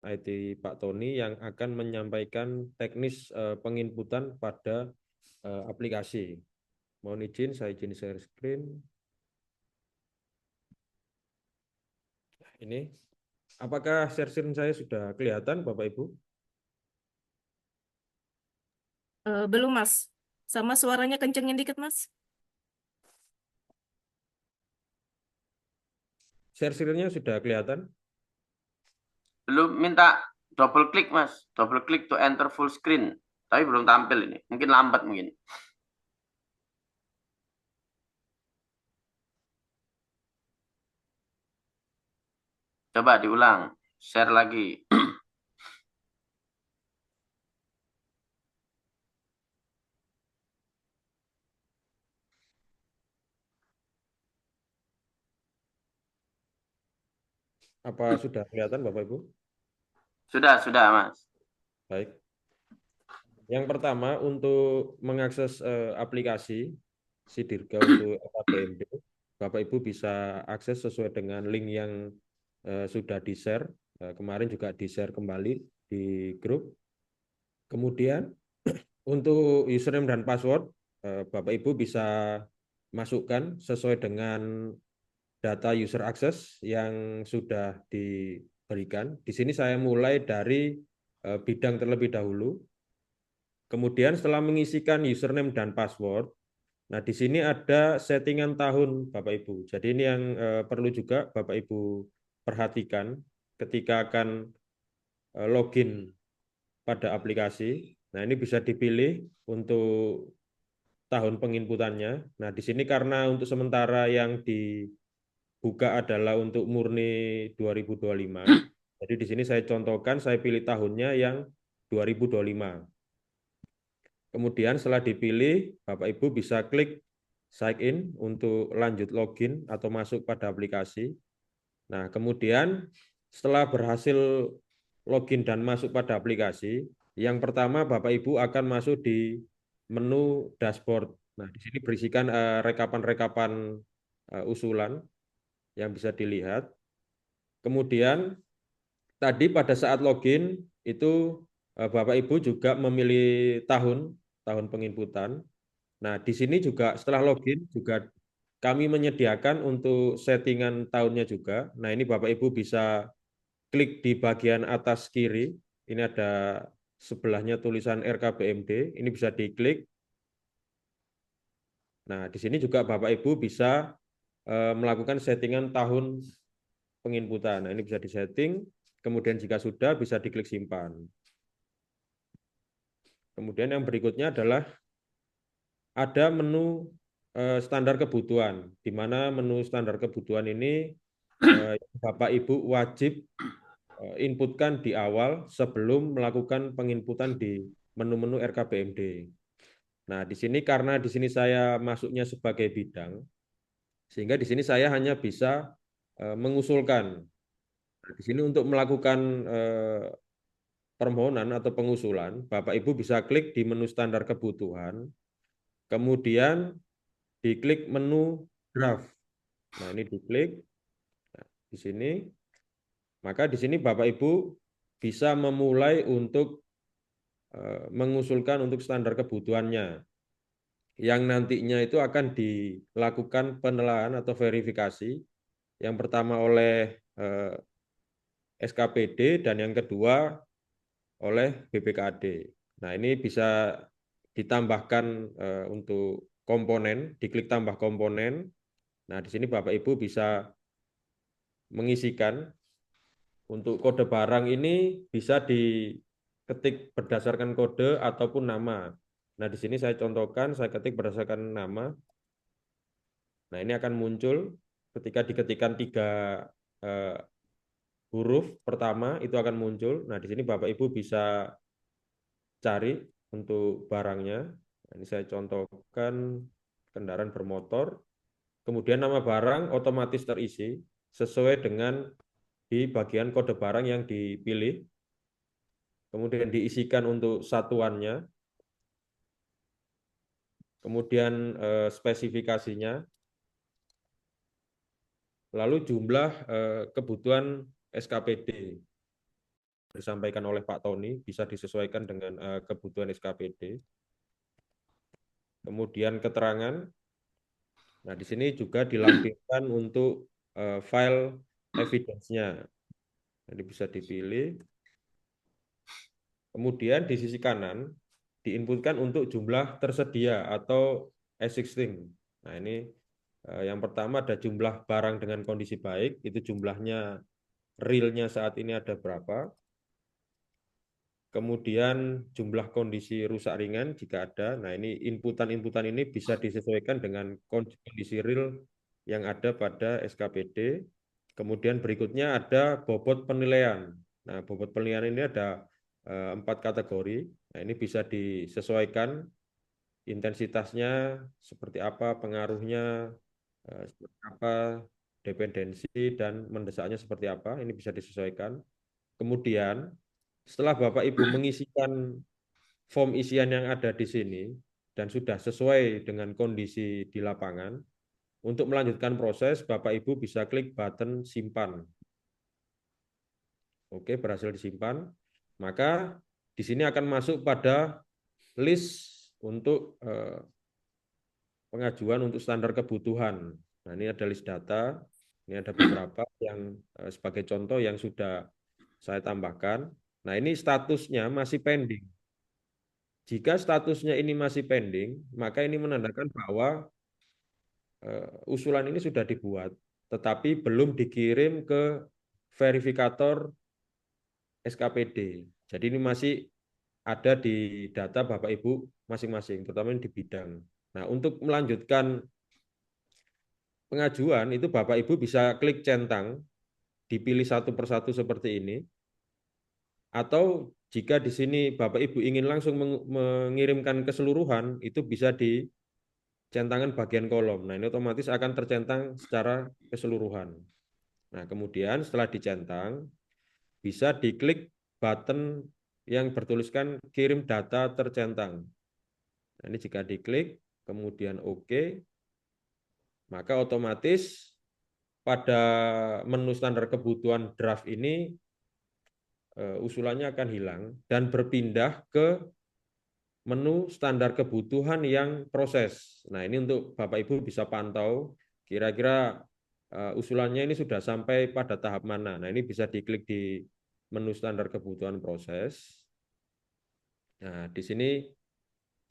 IT Pak Tony yang akan menyampaikan teknis penginputan pada aplikasi. Mohon izin, saya izin share screen. Ini, apakah share screen saya sudah kelihatan, Bapak Ibu? Belum, Mas. Sama suaranya kencengin dikit, Mas. Share screen-nya sudah kelihatan? Belum, minta double klik Mas, double klik to enter full screen. Tapi belum tampil ini, mungkin lambat mungkin. Coba diulang, share lagi. Apa sudah kelihatan, Bapak Ibu? Sudah Mas. Baik. Yang pertama, untuk mengakses aplikasi Sidirga untuk LKPMD, Bapak Ibu bisa akses sesuai dengan link yang sudah di-share. Kemarin juga di-share kembali di grup. Kemudian, untuk username dan password, Bapak Ibu bisa masukkan sesuai dengan data user access yang sudah diberikan. Di sini saya mulai dari bidang terlebih dahulu. Kemudian setelah mengisikan username dan password, nah di sini ada settingan tahun Bapak Ibu. Jadi ini yang perlu juga Bapak Ibu perhatikan ketika akan login pada aplikasi. Nah ini bisa dipilih untuk tahun penginputannya. Nah di sini karena untuk sementara yang dibuka adalah untuk murni 2025. Jadi di sini saya contohkan, saya pilih tahunnya yang 2025. Kemudian setelah dipilih, Bapak Ibu bisa klik sign in untuk lanjut login atau masuk pada aplikasi. Nah, kemudian setelah berhasil login dan masuk pada aplikasi, yang pertama Bapak Ibu akan masuk di menu dashboard. Nah, di sini berisikan rekapan-rekapan usulan yang bisa dilihat. Kemudian tadi pada saat login itu Bapak Ibu juga memilih tahun penginputan. Nah, di sini juga setelah login juga kami menyediakan untuk settingan tahunnya juga. Nah, ini Bapak Ibu bisa klik di bagian atas kiri. Ini ada sebelahnya tulisan RKBMD. Ini bisa diklik. Nah, di sini juga Bapak Ibu bisa melakukan settingan tahun penginputan. Nah, ini bisa disetting. Kemudian jika sudah bisa diklik simpan. Kemudian yang berikutnya adalah ada menu standar kebutuhan, di mana menu standar kebutuhan ini Bapak Ibu wajib inputkan di awal sebelum melakukan penginputan di menu-menu RKBMD. Nah, di sini karena di sini saya masuknya sebagai bidang, sehingga di sini saya hanya bisa mengusulkan. Nah, di sini untuk melakukan permohonan atau pengusulan, Bapak Ibu bisa klik di menu standar kebutuhan, kemudian diklik menu draft. Nah, ini diklik. Nah, di sini, maka di sini Bapak Ibu bisa memulai untuk mengusulkan untuk standar kebutuhannya. Yang nantinya itu akan dilakukan penelaahan atau verifikasi. Yang pertama oleh SKPD dan yang kedua oleh BPKAD. Nah, ini bisa ditambahkan untuk komponen, diklik tambah komponen. Nah, di sini Bapak Ibu bisa mengisikan untuk kode barang ini bisa diketik berdasarkan kode ataupun nama. Nah, di sini saya contohkan, saya ketik berdasarkan nama. Nah, ini akan muncul ketika diketikkan 3 eh, huruf pertama itu akan muncul. Nah, di sini Bapak Ibu bisa cari untuk barangnya. Nah, ini saya contohkan kendaraan bermotor. Kemudian nama barang otomatis terisi sesuai dengan di bagian kode barang yang dipilih. Kemudian diisikan untuk satuannya, kemudian spesifikasinya, lalu jumlah kebutuhan SKPD. disampaikan oleh Pak Tony bisa disesuaikan dengan kebutuhan SKPD. Kemudian keterangan. Nah, di sini juga dilampirkan untuk file evidence-nya. Jadi bisa dipilih. Kemudian di sisi kanan diinputkan untuk jumlah tersedia atau existing. Nah, ini yang pertama ada jumlah barang dengan kondisi baik, itu jumlahnya realnya saat ini ada berapa. Kemudian jumlah kondisi rusak ringan jika ada. Nah, ini inputan-inputan ini bisa disesuaikan dengan kondisi real yang ada pada SKPD. Kemudian berikutnya ada bobot penilaian. Nah, bobot penilaian ini ada 4 kategori. Nah, ini bisa disesuaikan intensitasnya seperti apa, pengaruhnya seperti apa, dependensi dan mendesaknya seperti apa. Ini bisa disesuaikan. Kemudian setelah Bapak Ibu mengisikan form isian yang ada di sini dan sudah sesuai dengan kondisi di lapangan, untuk melanjutkan proses Bapak Ibu bisa klik button simpan. Oke, berhasil disimpan. Maka di sini akan masuk pada list untuk pengajuan untuk standar kebutuhan. Nah, ini ada list data. Ini ada beberapa yang sebagai contoh yang sudah saya tambahkan. Nah, ini statusnya masih pending. Jika statusnya ini masih pending, maka ini menandakan bahwa usulan ini sudah dibuat, tetapi belum dikirim ke verifikator SKPD. Jadi ini masih ada di data Bapak Ibu masing-masing, terutama di bidang. Nah, untuk melanjutkan pengajuan itu Bapak Ibu bisa klik centang, dipilih satu persatu seperti ini, atau jika di sini Bapak Ibu ingin langsung mengirimkan keseluruhan, itu bisa di centangan bagian kolom. Nah, ini otomatis akan tercentang secara keseluruhan. Nah, kemudian setelah dicentang, bisa diklik button yang bertuliskan kirim data tercentang. Nah, ini jika diklik, kemudian OK, maka otomatis pada menu standar kebutuhan draft ini usulannya akan hilang dan berpindah ke menu standar kebutuhan yang proses. Nah, ini untuk Bapak Ibu bisa pantau kira-kira usulannya ini sudah sampai pada tahap mana. Nah, ini bisa diklik di menu standar kebutuhan proses. Nah, di sini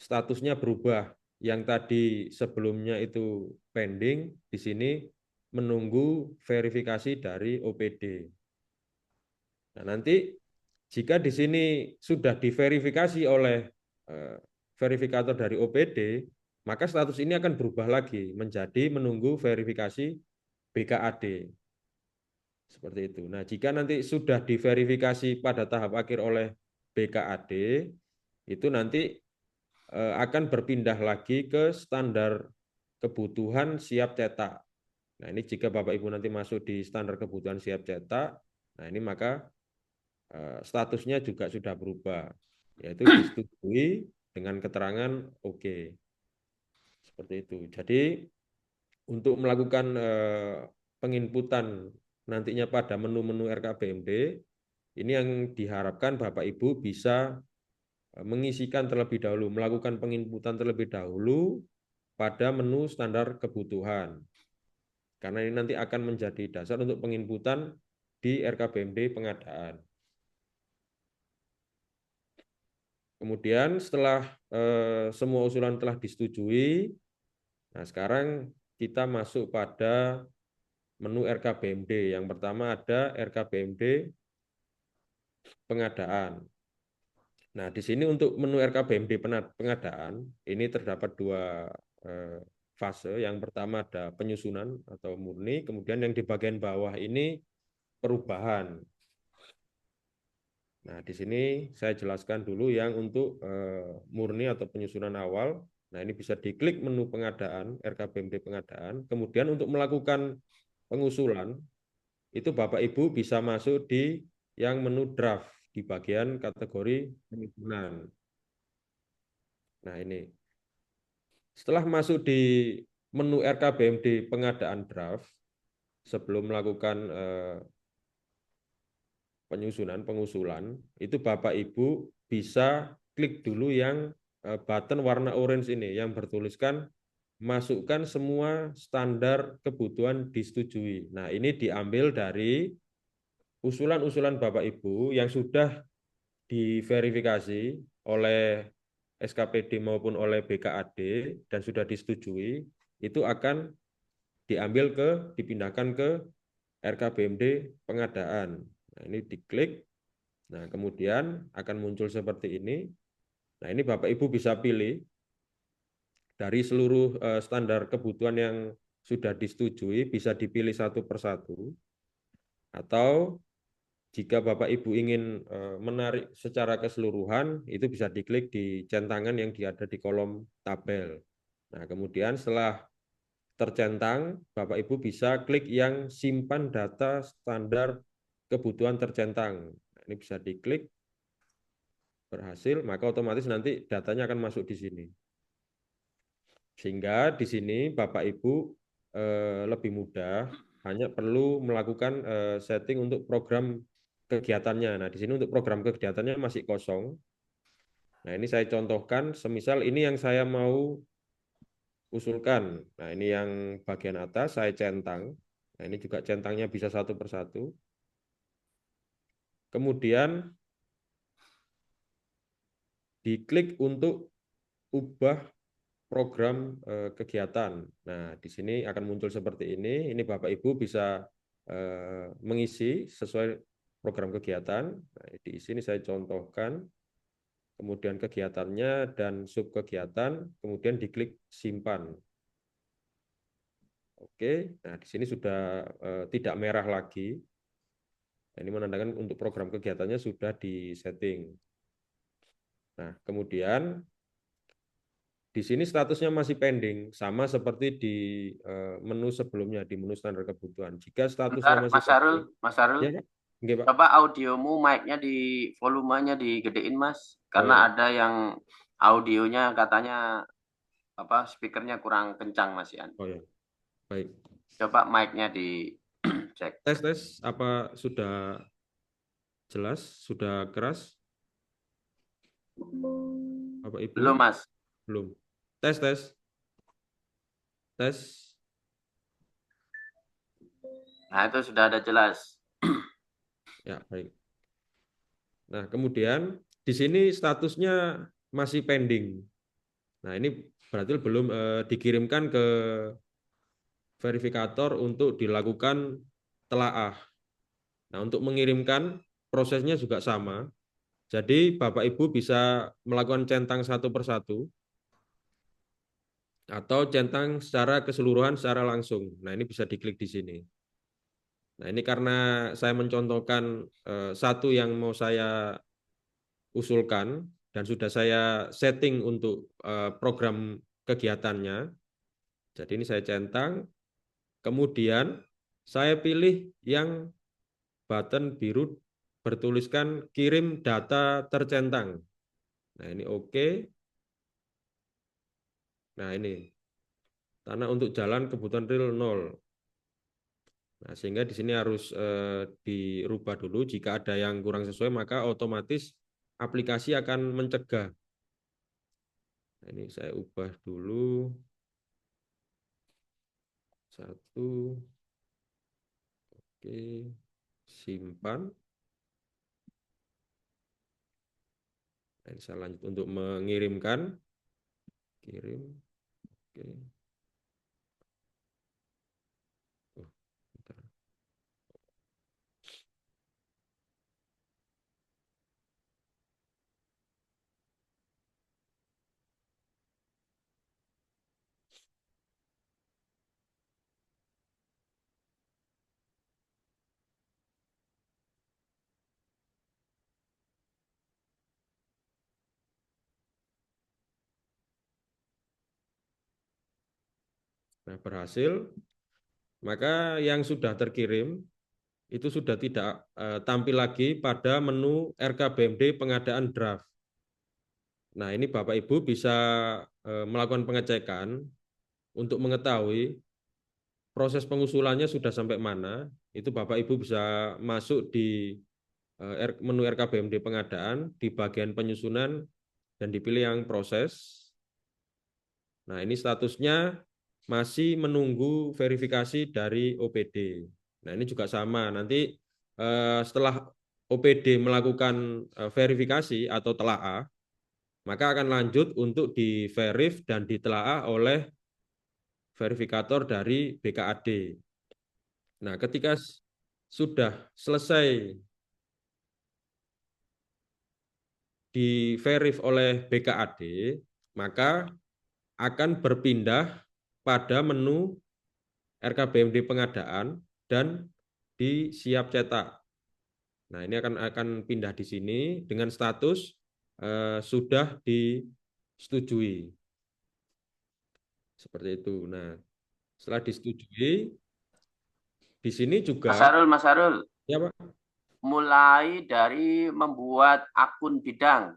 statusnya berubah. Yang tadi sebelumnya itu pending, di sini menunggu verifikasi dari OPD. Nah, nanti jika di sini sudah diverifikasi oleh verifikator dari OPD, maka status ini akan berubah lagi menjadi menunggu verifikasi BKAD. Seperti itu. Nah, jika nanti sudah diverifikasi pada tahap akhir oleh BKAD, itu nanti akan berpindah lagi ke standar kebutuhan siap cetak. Nah, ini jika Bapak Ibu nanti masuk di standar kebutuhan siap cetak, nah ini maka statusnya juga sudah berubah, yaitu disetujui dengan keterangan oke. Seperti itu. Jadi untuk melakukan penginputan nantinya pada menu-menu RKBMD, ini yang diharapkan Bapak Ibu bisa mengisikan terlebih dahulu, melakukan penginputan terlebih dahulu pada menu standar kebutuhan. Karena ini nanti akan menjadi dasar untuk penginputan di RKBMD pengadaan. Kemudian setelah semua usulan telah disetujui, nah sekarang kita masuk pada menu RKBMD. Yang pertama ada RKBMD pengadaan. Nah, di sini untuk menu RKBMD pengadaan, ini terdapat dua fase. Yang pertama ada penyusunan atau murni, kemudian yang di bagian bawah ini perubahan. Nah, di sini saya jelaskan dulu yang untuk murni atau penyusunan awal. Nah, ini bisa diklik menu pengadaan, RKBMD pengadaan. Kemudian untuk melakukan pengusulan, itu Bapak Ibu bisa masuk di yang menu draft di bagian kategori penyusunan. Nah, ini. Setelah masuk di menu RKBMD pengadaan draft, sebelum melakukan pengusulan, itu Bapak Ibu bisa klik dulu yang button warna orange ini yang bertuliskan masukkan semua standar kebutuhan disetujui. Nah, ini diambil dari usulan-usulan Bapak Ibu yang sudah diverifikasi oleh SKPD maupun oleh BKAD dan sudah disetujui, itu akan dipindahkan ke RKBMD pengadaan. Nah, ini diklik. Nah, kemudian akan muncul seperti ini. Nah, ini Bapak Ibu bisa pilih dari seluruh standar kebutuhan yang sudah disetujui, bisa dipilih satu persatu. Atau jika Bapak Ibu ingin menarik secara keseluruhan, itu bisa diklik di centangan yang ada di kolom tabel. Nah, kemudian setelah tercentang, Bapak Ibu bisa klik yang simpan data standar kebutuhan tercentang. Nah, ini bisa diklik, berhasil, maka otomatis nanti datanya akan masuk di sini. Sehingga di sini Bapak Ibu lebih mudah, hanya perlu melakukan setting untuk program kegiatannya. Nah, di sini untuk program kegiatannya masih kosong. Nah, ini saya contohkan, semisal ini yang saya mau usulkan. Nah, ini yang bagian atas saya centang. Nah, ini juga centangnya bisa satu persatu. Kemudian diklik untuk ubah program kegiatan. Nah, di sini akan muncul seperti ini. Ini Bapak Ibu bisa mengisi sesuai program kegiatan. Nah, di sini saya contohkan. Kemudian kegiatannya dan sub kegiatan, kemudian diklik simpan. Oke, nah di sini sudah tidak merah lagi. Nah, ini menandakan untuk program kegiatannya sudah disetting. Nah, kemudian di sini statusnya masih pending, sama seperti di menu sebelumnya, di menu standar kebutuhan. Jika statusnya Bentar, masih pending, Mas Sarul, ya Pak? Oke, Pak. coba audiomu, mic-nya di volumenya digedein, Mas. Oh Karena ya, ada yang audionya katanya speakernya kurang kencang, Mas Ian. oh ya, baik. Coba mic-nya dicek. Tes, apa sudah jelas, sudah keras? Bapak Ibu? Belum, Mas. Belum. Tes. Tes. Nah, itu sudah ada jelas. Ya, baik. Nah, kemudian di sini statusnya masih pending. Nah, ini berarti belum dikirimkan ke verifikator untuk dilakukan telaah. Nah, untuk mengirimkan prosesnya juga sama. Jadi, Bapak Ibu bisa melakukan centang satu persatu atau centang secara keseluruhan secara langsung. Nah, ini bisa diklik di sini. Nah, ini karena saya mencontohkan satu yang mau saya usulkan dan sudah saya setting untuk program kegiatannya. Jadi ini saya centang, kemudian saya pilih yang button biru bertuliskan kirim data tercentang. Nah, ini oke. Nah, ini tanah untuk jalan kebutuhan real 0. Nah, sehingga di sini harus dirubah dulu. Jika ada yang kurang sesuai, maka otomatis aplikasi akan mencegah. Nah, ini saya ubah dulu. Satu. Oke. Simpan. Nah, ini saya lanjut untuk mengirimkan. Kirim. Oke. Oh, bentar. Nah, berhasil. Maka yang sudah terkirim itu sudah tidak tampil lagi pada menu RKBMD pengadaan draft. Nah, ini Bapak Ibu bisa melakukan pengecekan untuk mengetahui proses pengusulannya sudah sampai mana. Itu Bapak Ibu bisa masuk di menu RKBMD pengadaan di bagian penyusunan dan dipilih yang proses. Nah, ini statusnya masih menunggu verifikasi dari OPD. Nah, ini juga sama. Nanti setelah OPD melakukan verifikasi atau telaah, maka akan lanjut untuk di-verif dan ditelaah oleh verifikator dari BKAD. Nah, ketika sudah selesai di-verif oleh BKAD, maka akan berpindah pada menu RKBMD pengadaan dan di siap cetak. Nah, ini akan pindah di sini dengan status sudah disetujui. Seperti itu. Nah, setelah disetujui, di sini juga Mas Harul, ya Pak. mulai dari membuat akun bidang.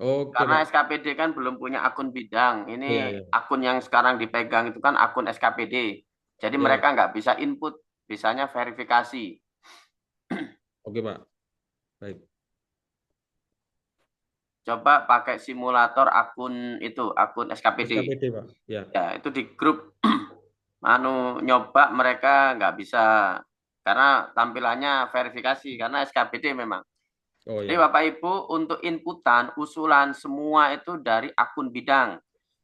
Oke Karena Pak. SKPD kan belum punya akun bidang. Iya, Ini ya. akun yang sekarang dipegang itu kan akun SKPD. Jadi Ya. mereka nggak bisa input, bisanya verifikasi. Oke Pak. Baik. Coba pakai simulator akun itu, akun SKPD. SKPD Pak. Ya. Ya, itu di grup nyoba mereka nggak bisa karena tampilannya verifikasi karena SKPD memang. Oh Jadi ya. Bapak Ibu untuk inputan usulan semua itu dari akun bidang.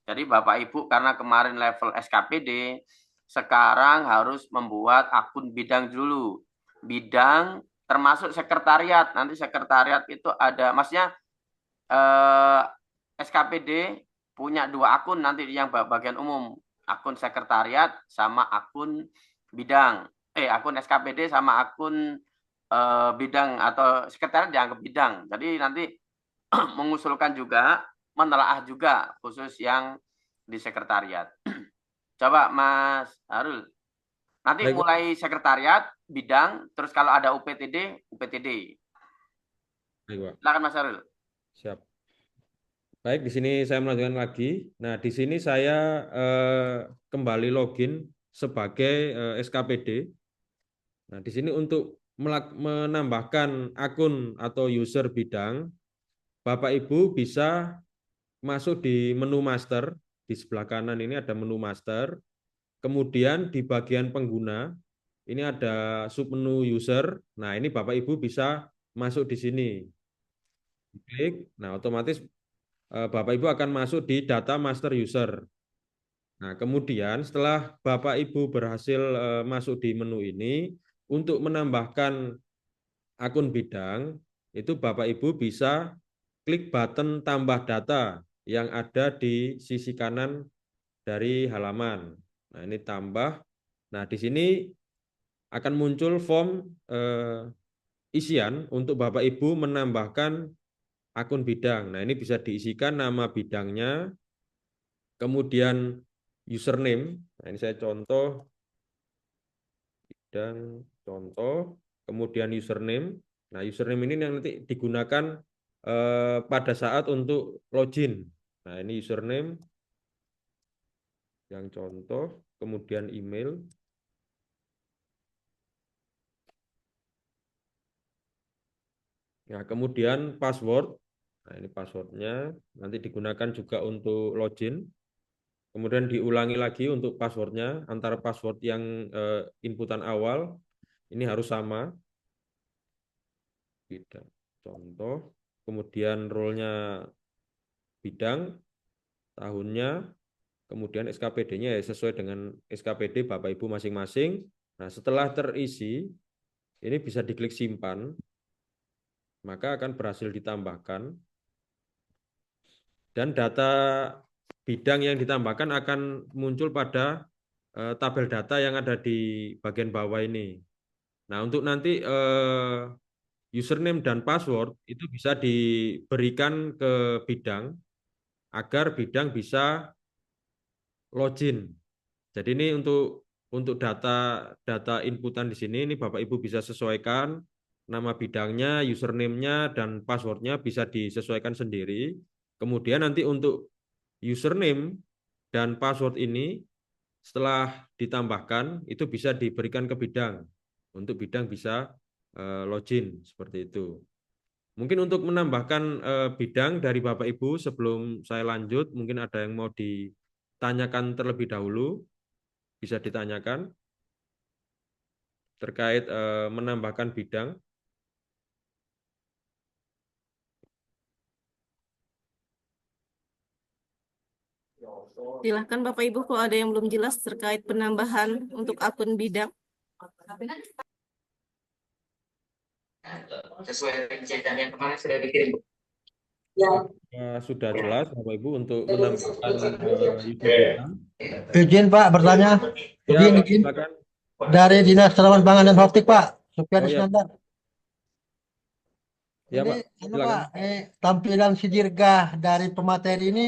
Jadi Bapak Ibu karena kemarin level SKPD, sekarang harus membuat akun bidang dulu. Bidang termasuk sekretariat. Nanti sekretariat itu ada, maksudnya SKPD punya 2 akun nanti yang bagian umum. Akun sekretariat sama akun bidang. Akun SKPD sama akun bidang atau sekretariat dianggap bidang. Jadi nanti mengusulkan juga, menelaah juga khusus yang di sekretariat. Coba Mas Harul. Nanti Baik Pak. mulai sekretariat, bidang, terus kalau ada UPTD, UPTD. Baik Pak. Silakan Mas Harul. Siap. Baik, di sini saya melanjutkan lagi. Nah, di sini saya kembali login sebagai SKPD. Nah, di sini untuk menambahkan akun atau user bidang, Bapak Ibu bisa masuk di menu master. Di sebelah kanan ini ada menu master. Kemudian di bagian pengguna, ini ada submenu user. Nah, ini Bapak Ibu bisa masuk di sini. Klik, nah otomatis Bapak Ibu akan masuk di data master user. Nah, kemudian setelah Bapak Ibu berhasil masuk di menu ini, untuk menambahkan akun bidang, itu Bapak Ibu bisa klik button tambah data yang ada di sisi kanan dari halaman. Nah, ini tambah. Nah, di sini akan muncul form isian untuk Bapak Ibu menambahkan akun bidang. Nah, ini bisa diisikan nama bidangnya, kemudian username. Nah, ini saya contoh dan contoh, kemudian username. Nah, username ini yang nanti digunakan pada saat untuk login. Nah, ini username yang contoh, kemudian email. Nah, kemudian password. Nah, ini passwordnya nanti digunakan juga untuk login. Kemudian diulangi lagi untuk passwordnya, antara password yang inputan awal, ini harus sama. Bidang, contoh. Kemudian role-nya bidang, tahunnya, kemudian SKPD-nya ya sesuai dengan SKPD Bapak Ibu masing-masing. Nah, setelah terisi, ini bisa diklik simpan, maka akan berhasil ditambahkan. Dan data bidang yang ditambahkan akan muncul pada tabel data yang ada di bagian bawah ini. Nah, untuk nanti username dan password itu bisa diberikan ke bidang agar bidang bisa login. Jadi ini untuk data inputan di sini ini Bapak Ibu bisa sesuaikan nama bidangnya, username-nya dan passwordnya bisa disesuaikan sendiri. Kemudian nanti untuk username dan password ini setelah ditambahkan itu bisa diberikan ke bidang untuk bidang bisa login seperti itu. Mungkin untuk menambahkan bidang dari Bapak Ibu sebelum saya lanjut, mungkin ada yang mau ditanyakan terlebih dahulu, bisa ditanyakan terkait menambahkan bidang. Silahkan Bapak Ibu kalau ada yang belum jelas terkait penambahan untuk akun bidang. Sesuai rincian yang kemarin sudah dikirim. Sudah jelas Bapak Ibu untuk menambahkan user bidang. Izin Pak bertanya. Ya, Izin, Pak, izin. silakan. Dari Dinas Tanaman Pangan dan Hortik Pak, Supian Oh, ya. Iskandar. Ya, Ini Pak, Pak, silakan. tampilan si dirgah dari pemateri ini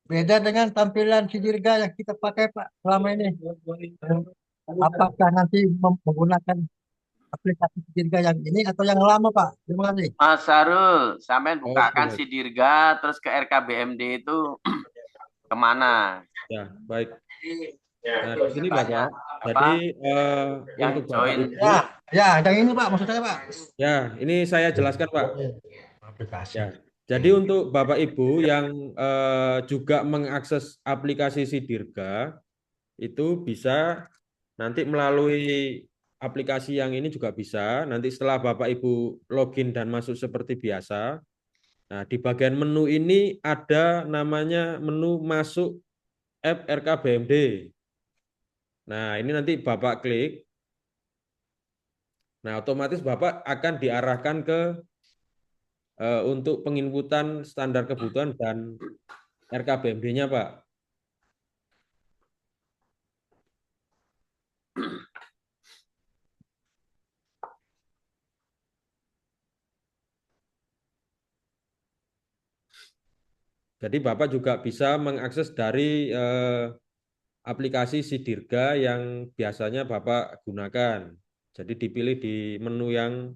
beda dengan tampilan si dirgah yang kita pakai Pak selama ini. Apakah nanti menggunakan aplikasi si dirgah yang ini atau yang lama Pak? Terima kasih. Mas Sarul, sampean Oh, bukakan baik. si Dirga terus ke RKBMD itu kemana? Ya, baik. Nah, di sini Bapak. Apa? Jadi Yang untuk Bapak join. Ibu, Ya, yang ini Pak, maksud saya Pak. ya, ini saya jelaskan Pak. Aplikasi. Ya. Jadi untuk Bapak Ibu yang juga mengakses aplikasi Sidirga itu bisa nanti melalui aplikasi yang ini juga bisa. Nanti setelah Bapak Ibu login dan masuk seperti biasa. Nah, di bagian menu ini ada namanya menu masuk app RKBMD. Nah, ini nanti Bapak klik. Nah, otomatis Bapak akan diarahkan ke untuk penginputan standar kebutuhan dan RKBMD-nya, Pak. Jadi Bapak juga bisa mengakses dari aplikasi Sidirga yang biasanya Bapak gunakan. Jadi dipilih di menu yang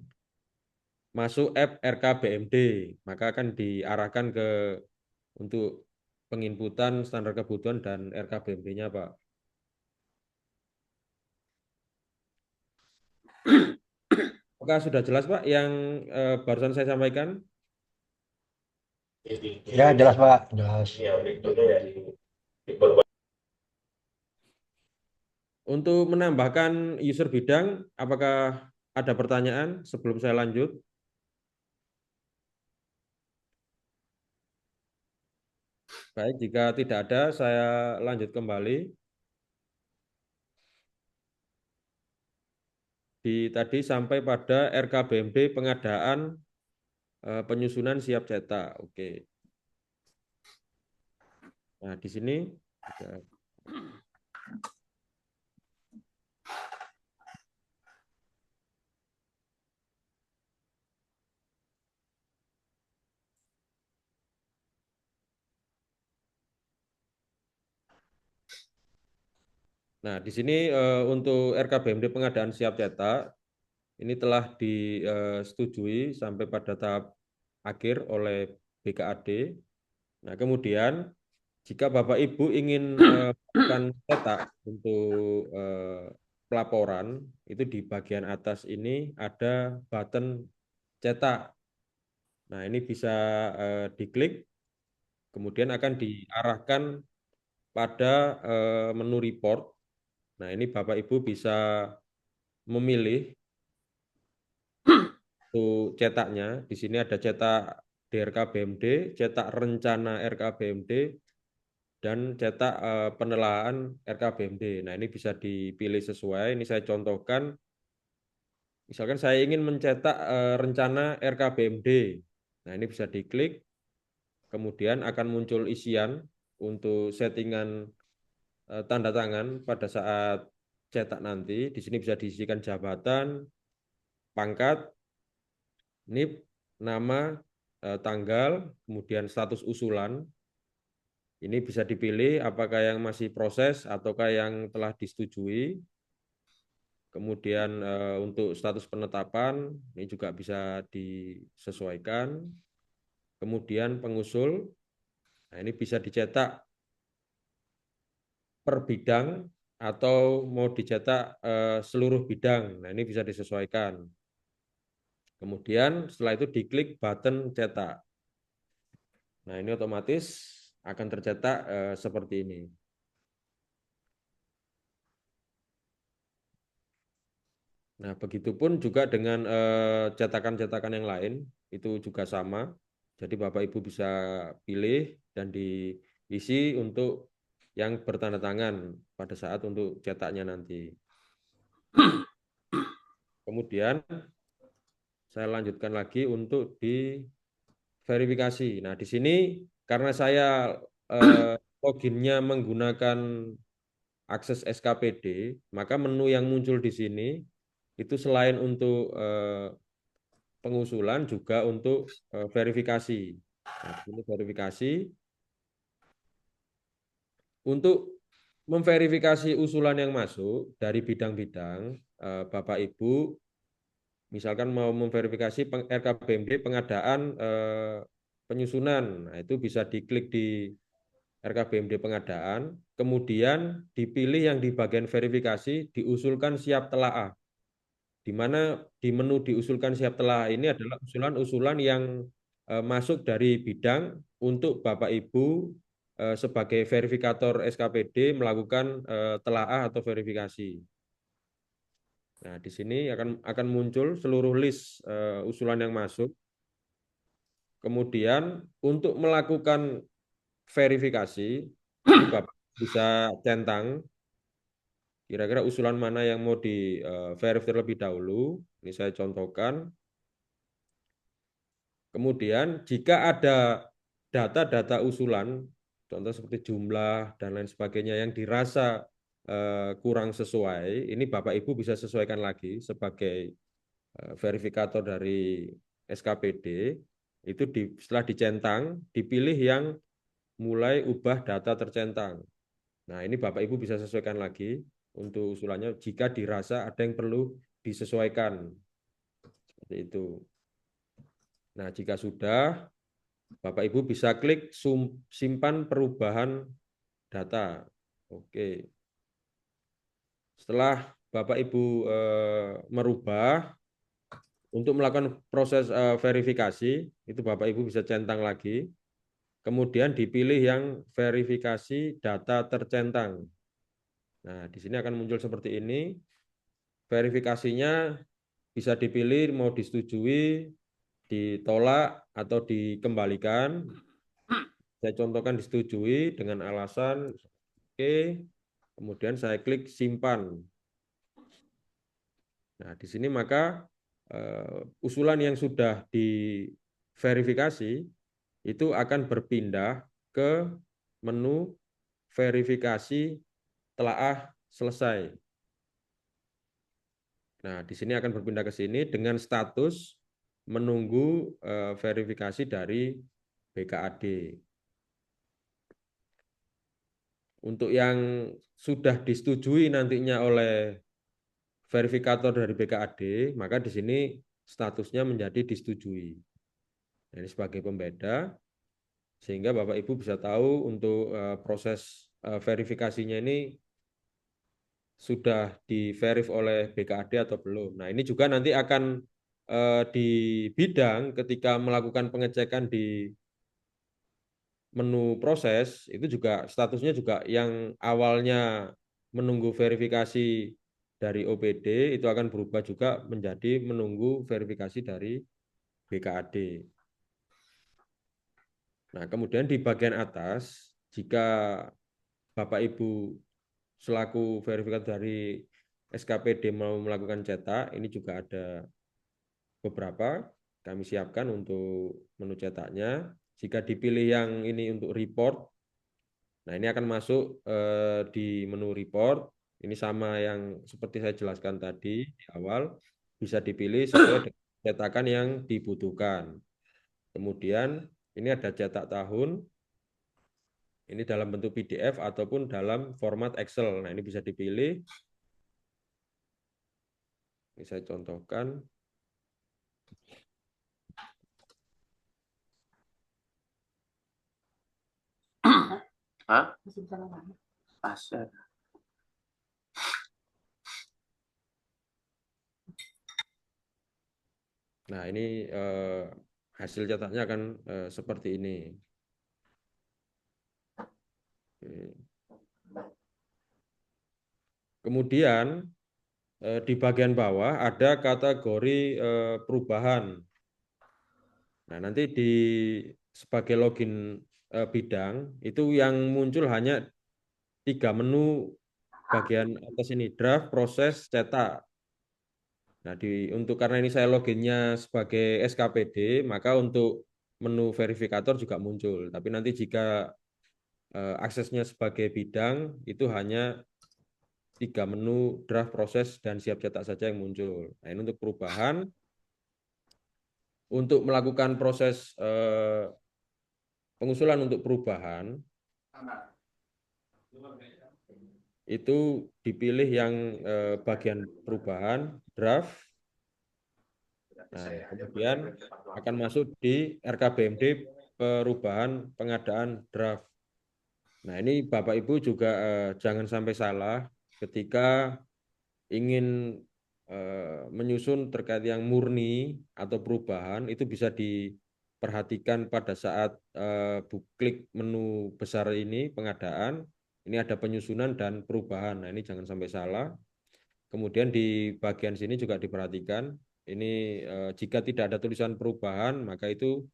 masuk app RKBMD, maka akan diarahkan ke untuk penginputan standar kebutuhan dan RKBMD-nya, Pak. Apakah sudah jelas, Pak, yang barusan saya sampaikan? Ya, jelas Pak, jelas. Untuk menambahkan user bidang, apakah ada pertanyaan sebelum saya lanjut? Baik, jika tidak ada, saya lanjut kembali. Tadi sampai pada RKBMD pengadaan penyusunan siap cetak. Oke. Nah, di sini ada. Nah, di sini untuk RKBMD pengadaan siap cetak ini telah disetujui sampai pada tahap akhir oleh BKAD. Nah, kemudian jika Bapak Ibu ingin melakukan cetak untuk pelaporan, itu di bagian atas ini ada button cetak. Nah, ini bisa diklik, kemudian akan diarahkan pada menu report. Nah, ini Bapak Ibu bisa memilih untuk cetaknya. Di sini ada cetak DRKBMD, cetak rencana RKBMD, dan cetak penelahan RKBMD. Nah, ini bisa dipilih sesuai. Ini saya contohkan. Misalkan saya ingin mencetak rencana RKBMD. Nah, ini bisa diklik. Kemudian akan muncul isian untuk settingan tanda tangan pada saat cetak nanti. Di sini bisa diisikan jabatan, pangkat, NIP, nama, tanggal, kemudian status usulan. Ini bisa dipilih apakah yang masih proses ataukah yang telah disetujui. Kemudian untuk status penetapan ini juga bisa disesuaikan. Kemudian pengusul, nah ini bisa dicetak per bidang atau mau dicetak seluruh bidang. Nah ini bisa disesuaikan. Kemudian setelah itu diklik button cetak. Nah, ini otomatis akan tercetak seperti ini. Nah, begitupun juga dengan cetakan-cetakan yang lain, itu juga sama. Jadi Bapak Ibu bisa pilih dan diisi untuk yang bertanda tangan pada saat untuk cetaknya nanti. Kemudian saya lanjutkan lagi untuk diverifikasi. Nah, di sini karena saya loginnya menggunakan akses SKPD, maka menu yang muncul di sini itu selain untuk pengusulan juga untuk verifikasi. Nah, ini verifikasi untuk memverifikasi usulan yang masuk dari bidang-bidang, Bapak Ibu misalkan mau memverifikasi RKBMD pengadaan penyusunan, nah itu bisa diklik di RKBMD pengadaan, kemudian dipilih yang di bagian verifikasi diusulkan siap telaah, di mana di menu diusulkan siap telaah ini adalah usulan-usulan yang masuk dari bidang untuk Bapak Ibu sebagai verifikator SKPD melakukan telaah atau verifikasi. Nah, di sini akan muncul seluruh list usulan yang masuk. Kemudian untuk melakukan verifikasi, ini Bapak bisa centang kira-kira usulan mana yang mau di verif terlebih dahulu. Ini saya contohkan. Kemudian jika ada data-data usulan, contoh seperti jumlah dan lain sebagainya yang dirasa kurang sesuai, ini Bapak Ibu bisa sesuaikan lagi sebagai verifikator dari SKPD, itu setelah dicentang, dipilih yang mulai ubah data tercentang. Nah, ini Bapak Ibu bisa sesuaikan lagi untuk usulannya jika dirasa ada yang perlu disesuaikan. Seperti itu. Nah, jika sudah, Bapak Ibu bisa klik simpan perubahan data. Oke. Setelah Bapak Ibu merubah, untuk melakukan proses verifikasi, itu Bapak Ibu bisa centang lagi. Kemudian dipilih yang verifikasi data tercentang. Nah, di sini akan muncul seperti ini. Verifikasinya bisa dipilih mau disetujui, ditolak, atau dikembalikan. Saya contohkan disetujui dengan alasan oke. Kemudian saya klik simpan. Nah, di sini maka usulan yang sudah diverifikasi itu akan berpindah ke menu verifikasi telaah selesai. Nah, di sini akan berpindah ke sini dengan status menunggu verifikasi dari BKAD. Untuk yang sudah disetujui nantinya oleh verifikator dari BKAD, maka di sini statusnya menjadi disetujui. Nah, ini sebagai pembeda, sehingga Bapak Ibu bisa tahu untuk proses verifikasinya ini sudah di-verif oleh BKAD atau belum. Nah, ini juga nanti akan di bidang ketika melakukan pengecekan di menu proses, itu juga statusnya juga yang awalnya menunggu verifikasi dari OPD, itu akan berubah juga menjadi menunggu verifikasi dari BKAD. Nah, kemudian di bagian atas, jika Bapak Ibu selaku verifikator dari SKPD mau melakukan cetak, ini juga ada beberapa kami siapkan untuk menu cetaknya. Jika dipilih yang ini untuk report, nah ini akan masuk di menu report. Ini sama yang seperti saya jelaskan tadi di awal, bisa dipilih sesuai dengan cetakan yang dibutuhkan. Kemudian ini ada cetak tahun, ini dalam bentuk PDF ataupun dalam format Excel. Nah, ini bisa dipilih. Ini saya contohkan. Hah? Asyik. Nah, ini hasil cetaknya akan seperti ini. Oke. Kemudian di bagian bawah ada kategori perubahan. Nah, nanti sebagai login bidang itu yang muncul hanya 3 menu bagian atas ini, draft, proses, cetak. Nah, karena ini saya loginnya sebagai SKPD, maka untuk menu verifikator juga muncul. Tapi nanti jika aksesnya sebagai bidang itu hanya 3 menu draft, proses, dan siap cetak saja yang muncul. Nah, ini untuk perubahan. Untuk melakukan proses pengusulan untuk perubahan, itu dipilih yang bagian perubahan, draft. Nah, kemudian akan masuk di RKBMD perubahan pengadaan draft. Nah, ini Bapak Ibu juga jangan sampai salah ketika ingin menyusun terkait yang murni atau perubahan, itu bisa diperhatikan pada saat klik menu besar ini pengadaan. Ini ada penyusunan dan perubahan. Nah, ini jangan sampai salah. Kemudian di bagian sini juga diperhatikan. Ini jika tidak ada tulisan perubahan, maka itu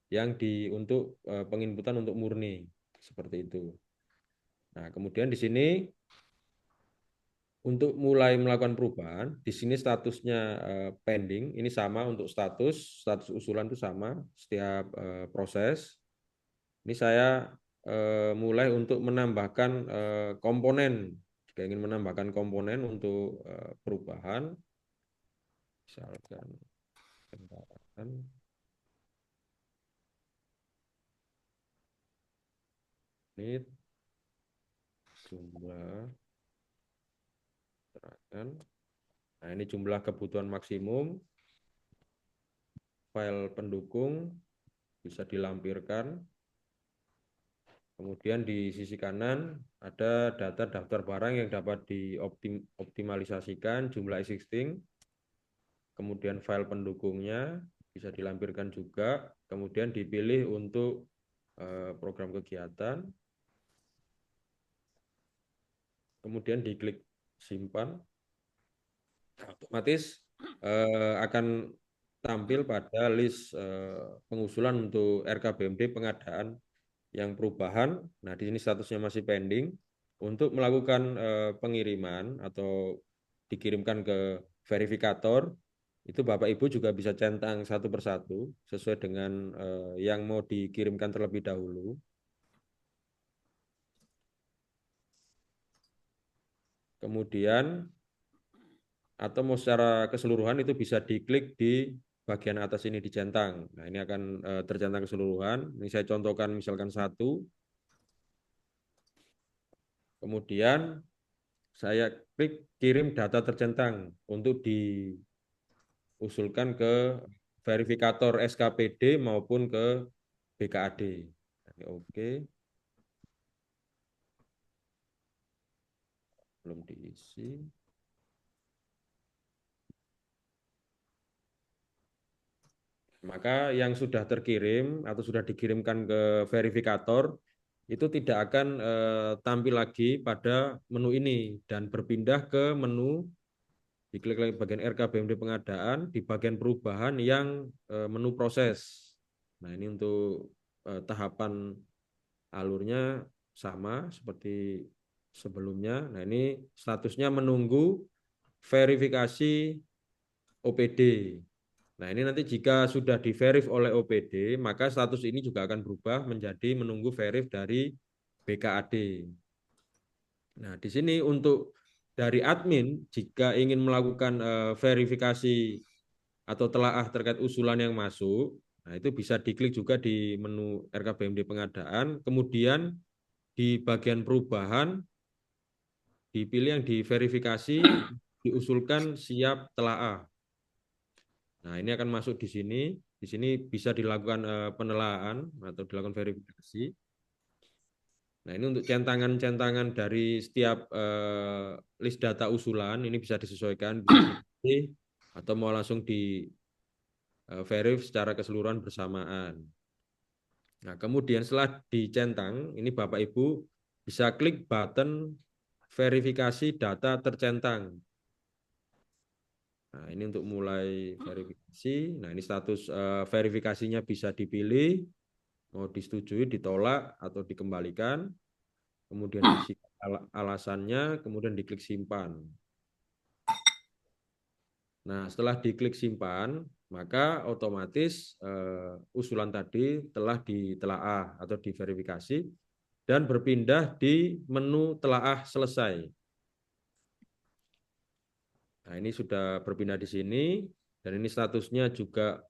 yang untuk penginputan untuk murni seperti itu. Nah, kemudian di sini untuk mulai melakukan perubahan, di sini statusnya pending. Ini sama untuk status usulan itu sama setiap proses. Ini saya mulai untuk menambahkan komponen. Jika ingin menambahkan komponen untuk perubahan, misalkan kendaraan, ini jumlah gerakan. Nah, ini jumlah kebutuhan maksimum. File pendukung bisa dilampirkan. Kemudian di sisi kanan ada data daftar barang yang dapat dioptimalisasikan, jumlah existing. Kemudian file pendukungnya bisa dilampirkan juga. Kemudian dipilih untuk program kegiatan. Kemudian diklik simpan. Otomatis akan tampil pada list pengusulan untuk RKBMD pengadaan yang perubahan. Nah, di sini statusnya masih pending. Untuk melakukan pengiriman atau dikirimkan ke verifikator, itu Bapak Ibu juga bisa centang satu persatu sesuai dengan yang mau dikirimkan terlebih dahulu. Kemudian atau mau secara keseluruhan itu bisa diklik di bagian atas ini dicentang. Nah, ini akan tercentang keseluruhan. Ini saya contohkan misalkan 1. Kemudian saya klik kirim data tercentang untuk diusulkan ke verifikator SKPD maupun ke BKAD. Oke. Belum diisi. Maka yang sudah terkirim atau sudah dikirimkan ke verifikator itu tidak akan tampil lagi pada menu ini dan berpindah ke menu, diklik lagi bagian RKBMD pengadaan, di bagian perubahan yang menu proses. Nah, ini untuk tahapan alurnya sama seperti sebelumnya. Nah, ini statusnya menunggu verifikasi OPD. Nah, ini nanti jika sudah di-verif oleh OPD, maka status ini juga akan berubah menjadi menunggu verif dari BKAD. Nah, di sini untuk dari admin, jika ingin melakukan verifikasi atau telaah terkait usulan yang masuk, nah itu bisa diklik juga di menu RKBMD pengadaan, kemudian di bagian perubahan, dipilih yang diverifikasi, diusulkan siap telaah. Nah, ini akan masuk di sini. Di sini bisa dilakukan penelaahan atau dilakukan verifikasi. Nah, ini untuk centangan-centangan dari setiap list data usulan, ini bisa disesuaikan, bisa dipilih, atau mau langsung verif secara keseluruhan bersamaan. Nah, kemudian setelah dicentang, ini Bapak Ibu bisa klik button verifikasi data tercentang. Nah, ini untuk mulai verifikasi. Nah, ini status verifikasinya bisa dipilih, mau disetujui, ditolak, atau dikembalikan. Kemudian isi alasannya, kemudian diklik simpan. Nah, setelah diklik simpan, maka otomatis usulan tadi telah ditelaah atau diverifikasi dan berpindah di menu telaah selesai. Nah, ini sudah berpindah di sini dan ini statusnya juga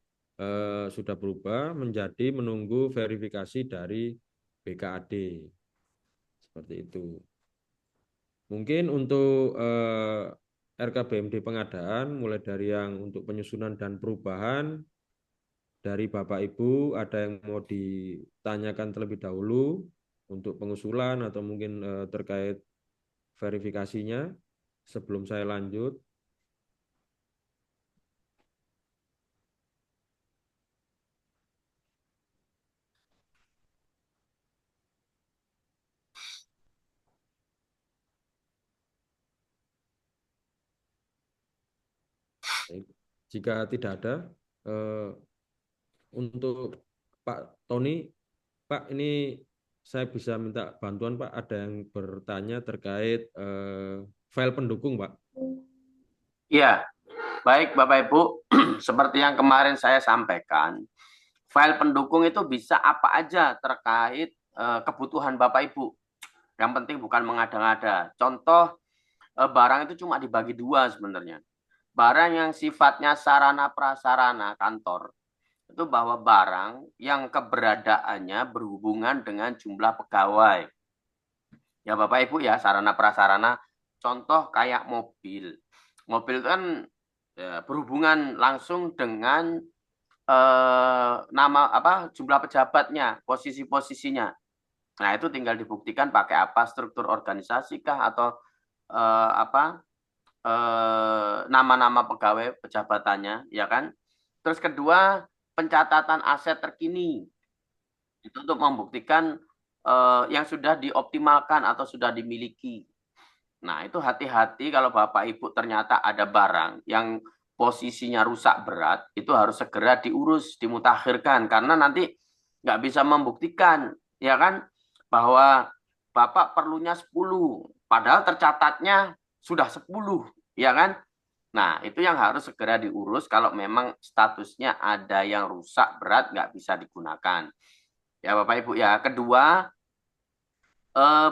sudah berubah menjadi menunggu verifikasi dari BKAD. Seperti itu. Mungkin untuk RKBMD pengadaan, mulai dari yang untuk penyusunan dan perubahan, dari Bapak Ibu ada yang mau ditanyakan terlebih dahulu untuk pengusulan atau mungkin terkait verifikasinya sebelum saya lanjut. Jika tidak ada, untuk Pak Tony, Pak ini saya bisa minta bantuan Pak, ada yang bertanya terkait file pendukung Pak. Iya, baik Bapak Ibu, seperti yang kemarin saya sampaikan, file pendukung itu bisa apa aja terkait kebutuhan Bapak Ibu. Yang penting bukan mengada-ngada. Contoh, barang itu cuma dibagi dua sebenarnya. Barang yang sifatnya sarana prasarana kantor, itu bahwa barang yang keberadaannya berhubungan dengan jumlah pegawai. Ya Bapak Ibu ya, sarana prasarana, contoh kayak mobil. Mobil itu kan ya, berhubungan langsung dengan nama apa jumlah pejabatnya, posisi-posisinya. Nah, itu tinggal dibuktikan pakai apa, struktur organisasi kah atau nama-nama pegawai pejabatannya, ya kan? Terus kedua, pencatatan aset terkini. Itu untuk membuktikan yang sudah dioptimalkan atau sudah dimiliki. Nah, itu hati-hati kalau Bapak Ibu ternyata ada barang yang posisinya rusak berat, itu harus segera diurus, dimutakhirkan. Karena nanti nggak bisa membuktikan, ya kan, bahwa Bapak perlunya 10, padahal tercatatnya sudah 10, ya kan? Nah, itu yang harus segera diurus kalau memang statusnya ada yang rusak berat, nggak bisa digunakan. Ya, Bapak Ibu, ya. Kedua,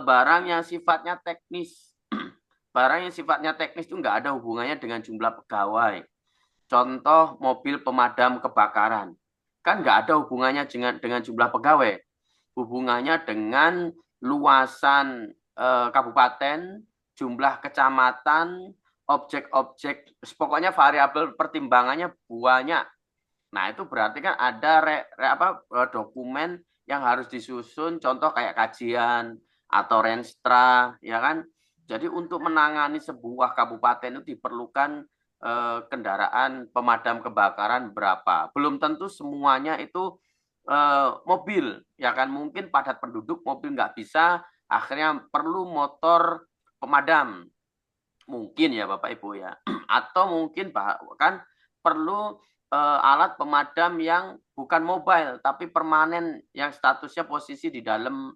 barang yang sifatnya teknis. Barang yang sifatnya teknis itu nggak ada hubungannya dengan jumlah pegawai. Contoh mobil pemadam kebakaran. Kan nggak ada hubungannya dengan jumlah pegawai. Hubungannya dengan luasan kabupaten, jumlah kecamatan, objek-objek, pokoknya variabel pertimbangannya banyak. Nah, itu berarti kan ada dokumen yang harus disusun, contoh kayak kajian atau renstra, ya kan? Jadi untuk menangani sebuah kabupaten itu diperlukan kendaraan pemadam kebakaran berapa. Belum tentu semuanya itu mobil, ya kan? Mungkin padat penduduk mobil nggak bisa, akhirnya perlu motor pemadam. Mungkin ya Bapak Ibu ya. Atau mungkin bahkan perlu alat pemadam yang bukan mobile tapi permanen yang statusnya posisi di dalam,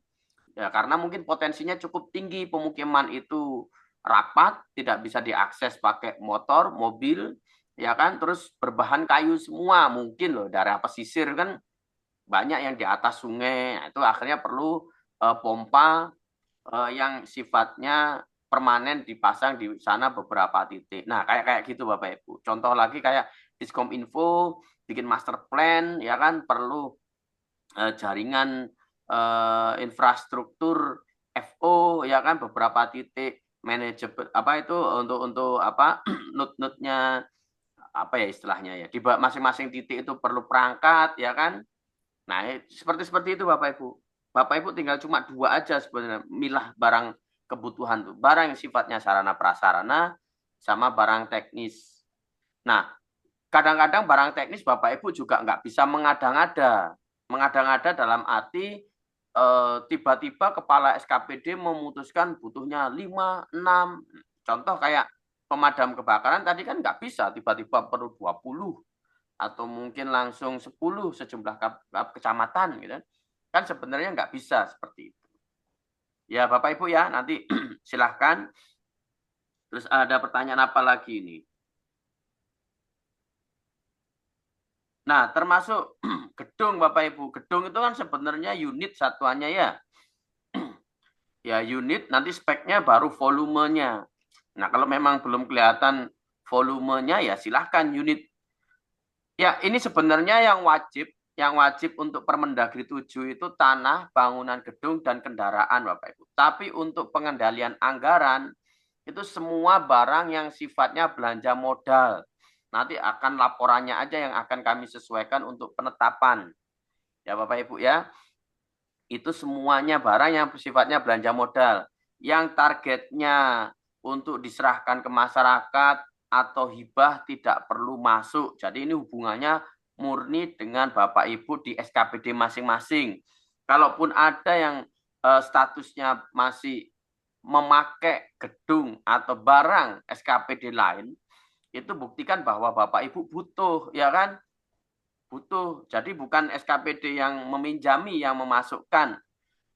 ya karena mungkin potensinya cukup tinggi, pemukiman itu rapat, tidak bisa diakses pakai motor, mobil, ya kan, terus berbahan kayu semua, mungkin loh daerah pesisir kan banyak yang di atas sungai, itu akhirnya perlu pompa yang sifatnya permanen dipasang di sana beberapa titik. Nah, kayak gitu Bapak Ibu. Contoh lagi kayak Diskominfo bikin master plan, ya kan, perlu jaringan infrastruktur FO, ya kan, beberapa titik manajemen apa itu untuk apa node-node-nya apa ya istilahnya ya, di masing-masing titik itu perlu perangkat, ya kan. Nah, seperti itu Bapak Ibu. Bapak Ibu tinggal cuma dua aja sebenarnya milah barang kebutuhan tuh. Barang yang sifatnya sarana prasarana sama barang teknis. Nah, kadang-kadang barang teknis Bapak Ibu juga nggak bisa mengada-ngada. Mengada-ngada dalam arti tiba-tiba kepala SKPD memutuskan butuhnya 5, 6. Contoh kayak pemadam kebakaran tadi kan nggak bisa tiba-tiba perlu 20 atau mungkin langsung 10 sejumlah kecamatan gitu. Kan sebenarnya nggak bisa seperti itu. Ya Bapak Ibu ya, nanti silahkan. Terus ada pertanyaan apa lagi ini? Nah, termasuk gedung Bapak Ibu. Gedung itu kan sebenarnya unit satuannya ya. Ya unit, nanti speknya baru volumenya. Nah, kalau memang belum kelihatan volumenya ya silahkan unit. Ya, ini sebenarnya yang wajib untuk Permendagri 7 itu tanah, bangunan gedung, dan kendaraan Bapak Ibu. Tapi untuk pengendalian anggaran, itu semua barang yang sifatnya belanja modal. Nanti akan laporannya aja yang akan kami sesuaikan untuk penetapan. Ya Bapak Ibu ya. Itu semuanya barang yang sifatnya belanja modal. Yang targetnya untuk diserahkan ke masyarakat atau hibah tidak perlu masuk. Jadi ini hubungannya murni dengan Bapak Ibu di SKPD masing-masing. Kalaupun ada yang statusnya masih memakai gedung atau barang SKPD lain, itu buktikan bahwa Bapak Ibu butuh, ya kan? Butuh. Jadi bukan SKPD yang meminjami yang memasukkan,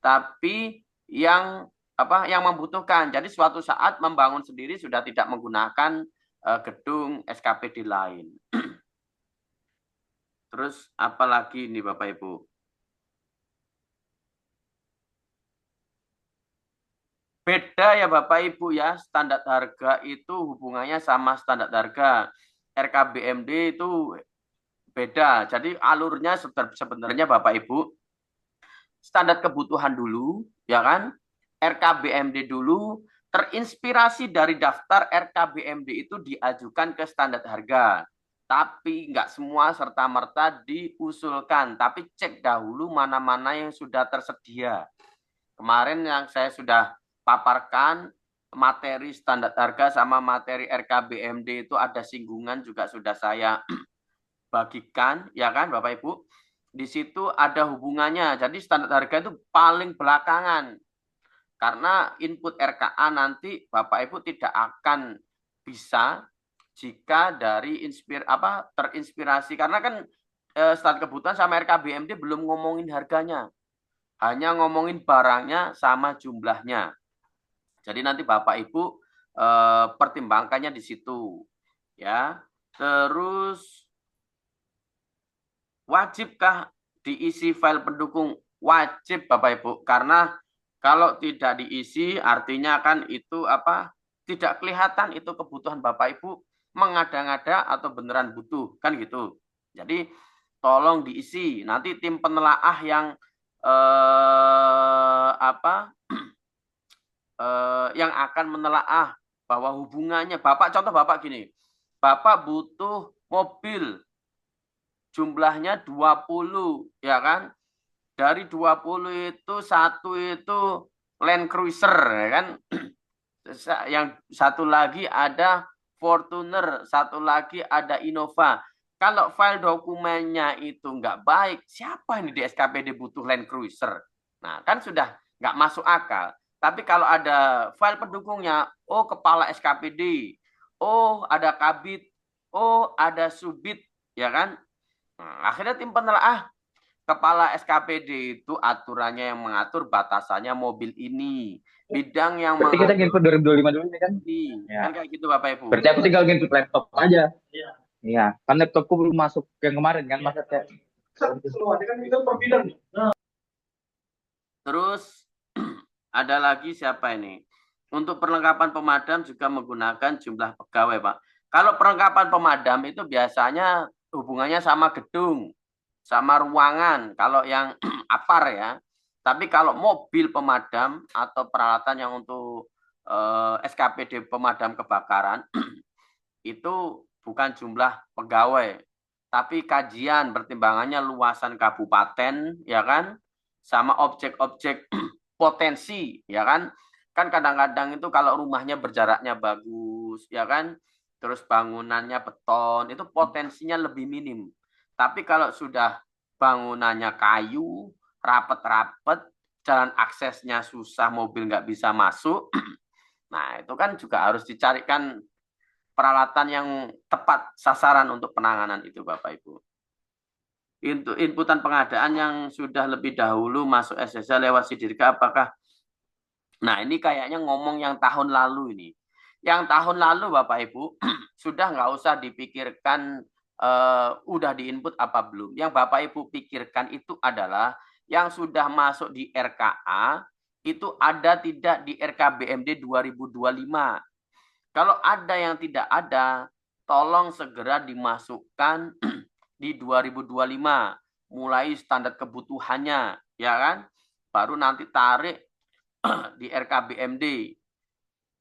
tapi yang yang membutuhkan. Jadi suatu saat membangun sendiri sudah tidak menggunakan gedung SKPD lain. Terus apalagi ini Bapak Ibu? Beda ya Bapak Ibu ya, standar harga itu hubungannya sama standar harga. RKBMD itu beda. Jadi alurnya sebenarnya Bapak Ibu, standar kebutuhan dulu, ya kan? RKBMD dulu, terinspirasi dari daftar RKBMD itu diajukan ke standar harga. Tapi nggak semua serta-merta diusulkan. Tapi cek dahulu mana-mana yang sudah tersedia. Kemarin yang saya sudah paparkan, materi standar harga sama materi RKBMD itu ada singgungan juga sudah saya bagikan, ya kan Bapak Ibu? Di situ ada hubungannya. Jadi standar harga itu paling belakangan. Karena input RKA nanti Bapak Ibu tidak akan bisa jika dari terinspirasi. Karena kan standar kebutuhan sama RKBMD belum ngomongin harganya. Hanya ngomongin barangnya sama jumlahnya. Jadi nanti Bapak Ibu pertimbangkannya di situ. Ya. Terus wajibkah diisi file pendukung? Wajib Bapak Ibu, karena kalau tidak diisi artinya kan itu tidak kelihatan itu kebutuhan Bapak Ibu mengada-ngada atau beneran butuh, kan gitu. Jadi tolong diisi. Nanti tim penelaah yang yang akan menelaah bahwa hubungannya contoh Bapak gini. Bapak butuh mobil jumlahnya 20, ya kan? Dari 20 itu satu itu Land Cruiser, ya kan? Yang satu lagi ada Fortuner, satu lagi ada Innova. Kalau file dokumennya itu nggak baik, siapa ini di SKPD butuh Land Cruiser? Nah, kan sudah nggak masuk akal. Tapi kalau ada file pendukungnya, oh kepala SKPD, oh ada kabit, oh ada subit, ya kan? Nah, akhirnya tim penelaah kepala SKPD itu aturannya yang mengatur batasannya mobil ini. Bidang yang berarti kita input 2025 dulu ini kan? Ya. Kan kayak gitu Bapak Ibu. Berarti aku tinggal input laptop aja. Iya. Kan laptopku belum masuk yang kemarin kan maksudnya. Terus ada lagi siapa ini? Untuk perlengkapan pemadam juga menggunakan jumlah pegawai, Pak. Kalau perlengkapan pemadam itu biasanya hubungannya sama gedung, sama ruangan, kalau yang apar ya. Tapi kalau mobil pemadam atau peralatan yang untuk SKPD pemadam kebakaran, itu bukan jumlah pegawai, tapi kajian pertimbangannya luasan kabupaten, ya kan, sama objek-objek potensi, ya kan. Kan kadang-kadang itu kalau rumahnya berjaraknya bagus, ya kan, terus bangunannya beton, itu potensinya lebih minim. Tapi kalau sudah bangunannya kayu, rapet-rapet, jalan aksesnya susah, mobil nggak bisa masuk, nah itu kan juga harus dicarikan peralatan yang tepat sasaran untuk penanganan itu, Bapak Ibu. Inputan pengadaan yang sudah lebih dahulu masuk SSA lewat Sidirga, apakah? Nah, ini kayaknya ngomong yang tahun lalu ini. Yang tahun lalu, Bapak Ibu, sudah nggak usah dipikirkan udah diinput apa belum. Yang Bapak Ibu pikirkan itu adalah yang sudah masuk di RKA, itu ada tidak di RKBMD 2025. Kalau ada yang tidak ada, tolong segera dimasukkan di 2025. Mulai standar kebutuhannya, ya kan? Baru nanti tarik di RKBMD.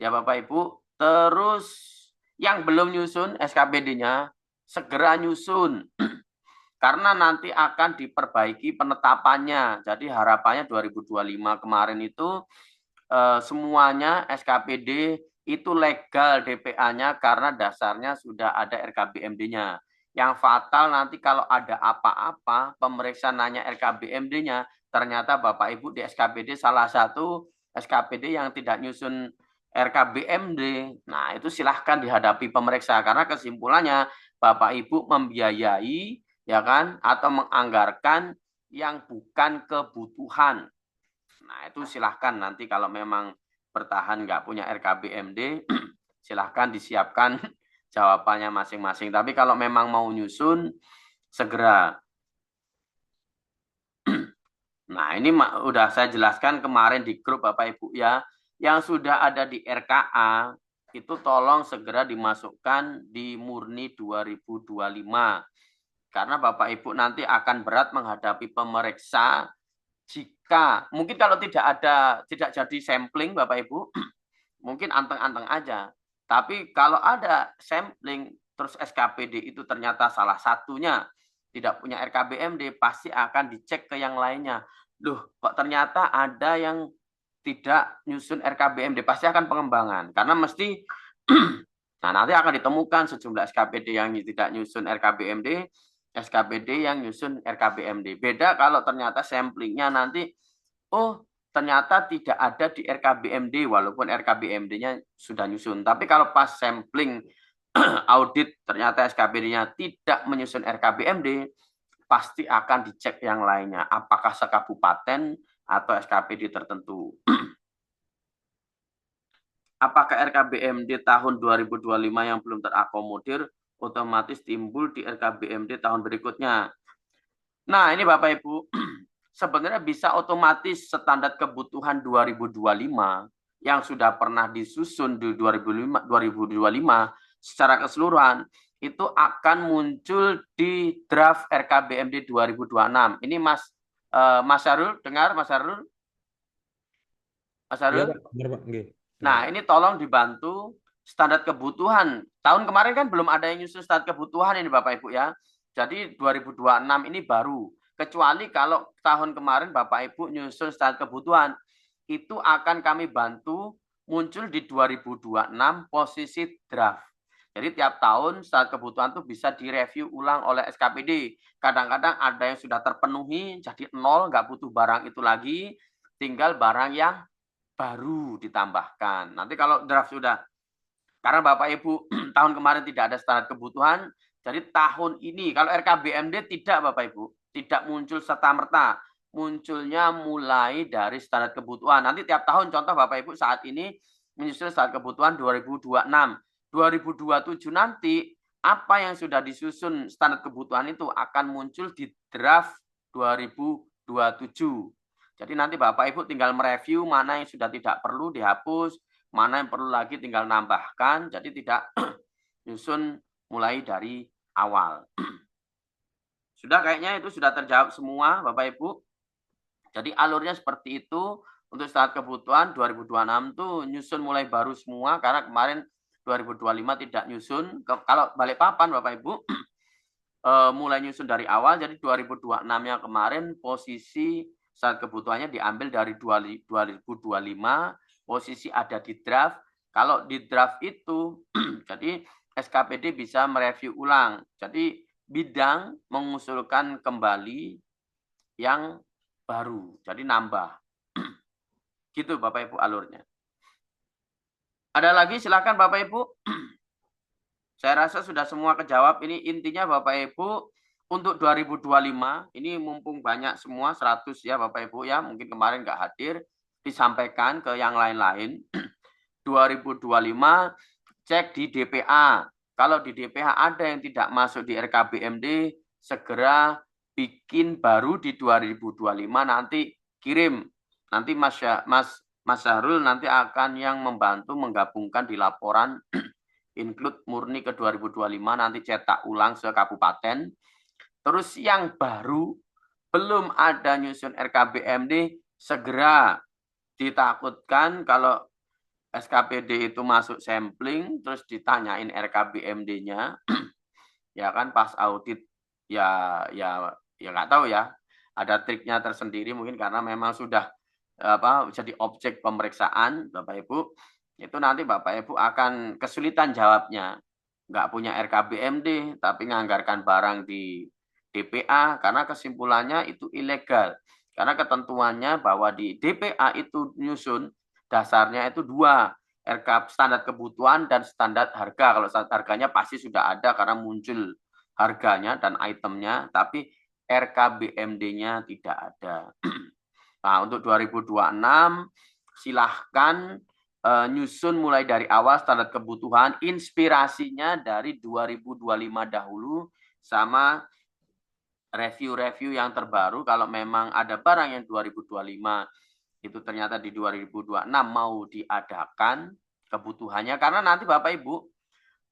Ya Bapak Ibu. Terus yang belum nyusun SKPD-nya, segera nyusun. Karena nanti akan diperbaiki penetapannya. Jadi harapannya 2025 kemarin itu semuanya SKPD itu legal DPA-nya karena dasarnya sudah ada RKBMD-nya. Yang fatal nanti kalau ada apa-apa, pemeriksa nanya RKBMD-nya, ternyata Bapak Ibu di SKPD salah satu SKPD yang tidak nyusun RKBMD. Nah, itu silahkan dihadapi pemeriksa karena kesimpulannya Bapak Ibu membiayai ya kan atau menganggarkan yang bukan kebutuhan. Nah, itu silahkan nanti kalau memang bertahan nggak punya RKBMD, silahkan disiapkan jawabannya masing-masing. Tapi kalau memang mau nyusun, segera. Nah, ini udah saya jelaskan kemarin di grup Bapak Ibu ya. Yang sudah ada di RKA, itu tolong segera dimasukkan di Murni 2025. Karena Bapak Ibu nanti akan berat menghadapi pemeriksa jika mungkin kalau tidak jadi sampling Bapak Ibu, mungkin anteng-anteng aja. Tapi kalau ada sampling terus SKPD itu ternyata salah satunya tidak punya RKBMD, pasti akan dicek ke yang lainnya. Loh, kok ternyata ada yang tidak nyusun RKBMD, pasti akan pengembangan. Karena mesti nah nanti akan ditemukan sejumlah SKPD yang tidak nyusun RKBMD, SKPD yang nyusun RKBMD. Beda kalau ternyata samplingnya nanti, oh ternyata tidak ada di RKBMD, walaupun RKBMD-nya sudah nyusun. Tapi kalau pas sampling audit ternyata SKPD-nya tidak menyusun RKBMD, pasti akan dicek yang lainnya. Apakah sekabupaten atau SKPD tertentu. Apakah RKBMD tahun 2025 yang belum terakomodir otomatis timbul di RKBMD tahun berikutnya? Nah, ini Bapak Ibu, sebenarnya bisa otomatis standar kebutuhan 2025 yang sudah pernah disusun di 2025 secara keseluruhan itu akan muncul di draft RKBMD 2026. Ini Mas Syarul, dengar Mas Syarul? Mas Syarul? Iya, Pak. Benar, Pak. Nggih. Nah, ini tolong dibantu standar kebutuhan. Tahun kemarin kan belum ada yang nyusun standar kebutuhan ini Bapak Ibu ya. Jadi 2026 ini baru. Kecuali kalau tahun kemarin Bapak Ibu nyusun standar kebutuhan, itu akan kami bantu muncul di 2026 posisi draft. Jadi tiap tahun standar kebutuhan itu bisa direview ulang oleh SKPD. Kadang-kadang ada yang sudah terpenuhi, jadi nol, nggak butuh barang itu lagi, tinggal barang yang baru ditambahkan. Nanti kalau draft sudah, karena Bapak Ibu tahun kemarin tidak ada standar kebutuhan, jadi tahun ini kalau RKBMD tidak Bapak Ibu, tidak muncul serta-merta, munculnya mulai dari standar kebutuhan. Nanti tiap tahun contoh Bapak Ibu saat ini menyusun standar kebutuhan 2026. 2027 nanti apa yang sudah disusun standar kebutuhan itu akan muncul di draft 2027. Jadi nanti Bapak Ibu tinggal mereview mana yang sudah tidak perlu dihapus, mana yang perlu lagi tinggal nambahkan, jadi tidak nyusun mulai dari awal. Sudah kayaknya itu sudah terjawab semua Bapak Ibu. Jadi alurnya seperti itu. Untuk standar kebutuhan 2026 tuh nyusun mulai baru semua karena kemarin 2025 tidak nyusun. Kalau Balikpapan Bapak Ibu mulai nyusun dari awal, jadi 2026-nya kemarin posisi standar kebutuhannya diambil dari 2025, posisi ada di draft. Kalau di draft itu, jadi SKPD bisa mereview ulang. Jadi bidang mengusulkan kembali yang baru. Jadi nambah. Gitu Bapak Ibu alurnya. Ada lagi silakan Bapak Ibu. Saya rasa sudah semua kejawab. Ini intinya Bapak Ibu untuk 2025 ini mumpung banyak semua 100 ya Bapak Ibu ya. Mungkin kemarin nggak hadir disampaikan ke yang lain-lain. 2025 cek di DPA. Kalau di DPA ada yang tidak masuk di RKBMD, segera bikin baru di 2025 nanti kirim. Nanti Mas Syahrul nanti akan yang membantu menggabungkan di laporan include murni ke 2025 nanti cetak ulang se kabupaten. Terus yang baru belum ada nyusun RKBMD segera ditakutkan kalau SKPD itu masuk sampling terus ditanyain RKBMD-nya ya kan pas audit ya nggak tahu ya, ada triknya tersendiri mungkin karena memang sudah jadi objek pemeriksaan Bapak Ibu, itu nanti Bapak Ibu akan kesulitan jawabnya, nggak punya RKBMD tapi nganggarkan barang di DPA karena kesimpulannya itu ilegal, karena ketentuannya bahwa di DPA itu nyusun dasarnya itu dua, RK standar kebutuhan dan standar harga. Kalau standar harganya pasti sudah ada karena muncul harganya dan itemnya, tapi RKBMD-nya tidak ada. Nah, untuk 2026 silahkan nyusun mulai dari awal standar kebutuhan, inspirasinya dari 2025 dahulu sama review-review yang terbaru. Kalau memang ada barang yang 2025 itu ternyata di 2026 mau diadakan kebutuhannya, karena nanti Bapak Ibu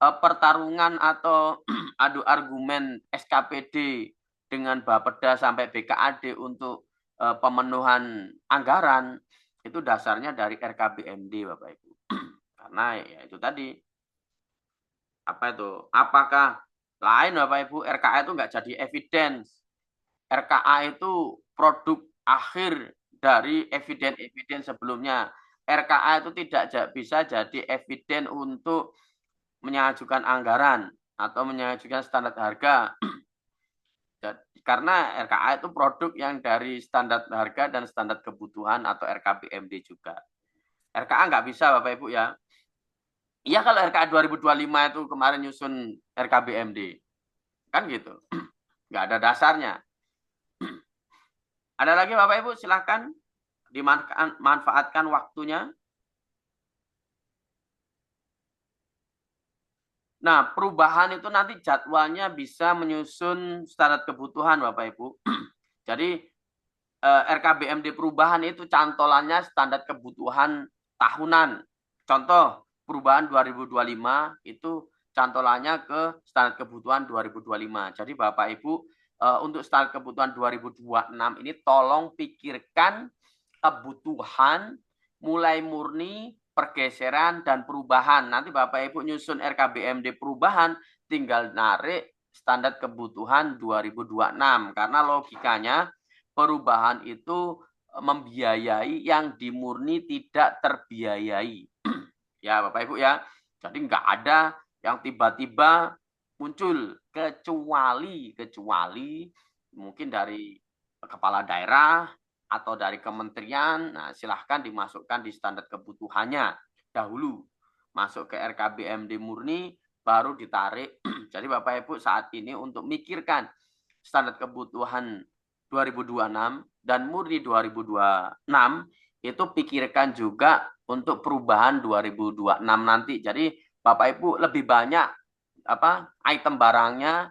pertarungan atau adu argumen SKPD dengan Bapeda sampai BKAD untuk pemenuhan anggaran itu dasarnya dari RKBMD Bapak Ibu. Karena ya itu tadi apakah lain Bapak Ibu, RKA itu nggak jadi evidence. RKA itu produk akhir dari eviden sebelumnya. RKA itu tidak bisa jadi eviden untuk mengajukan anggaran atau mengajukan standar harga. Karena RKA itu produk yang dari standar harga dan standar kebutuhan atau RKBMD juga. RKA nggak bisa Bapak Ibu ya. Iya kalau RKA 2025 itu kemarin nyusun RKBMD. Kan gitu. Nggak ada dasarnya. Ada lagi Bapak Ibu, silahkan dimanfaatkan waktunya. Nah, perubahan itu nanti jadwalnya bisa menyusun standar kebutuhan Bapak Ibu. Jadi RKBMD perubahan itu cantolannya standar kebutuhan tahunan. Contoh, perubahan 2025 itu cantolannya ke standar kebutuhan 2025. Jadi Bapak Ibu untuk standar kebutuhan 2026 ini tolong pikirkan kebutuhan mulai murni, pergeseran dan perubahan. Nanti Bapak Ibu nyusun RKBMD perubahan tinggal narik standar kebutuhan 2026 karena logikanya perubahan itu membiayai yang dimurni tidak terbiayai. Ya Bapak Ibu ya. Jadi nggak ada yang tiba-tiba muncul kecuali mungkin dari kepala daerah atau dari kementerian. Nah, silahkan dimasukkan di standar kebutuhannya dahulu. Masuk ke RKBMD murni baru ditarik. Jadi Bapak Ibu saat ini untuk mikirkan standar kebutuhan 2026 dan murni 2026 itu pikirkan juga untuk perubahan 2026 nanti. Jadi Bapak Ibu lebih banyak item barangnya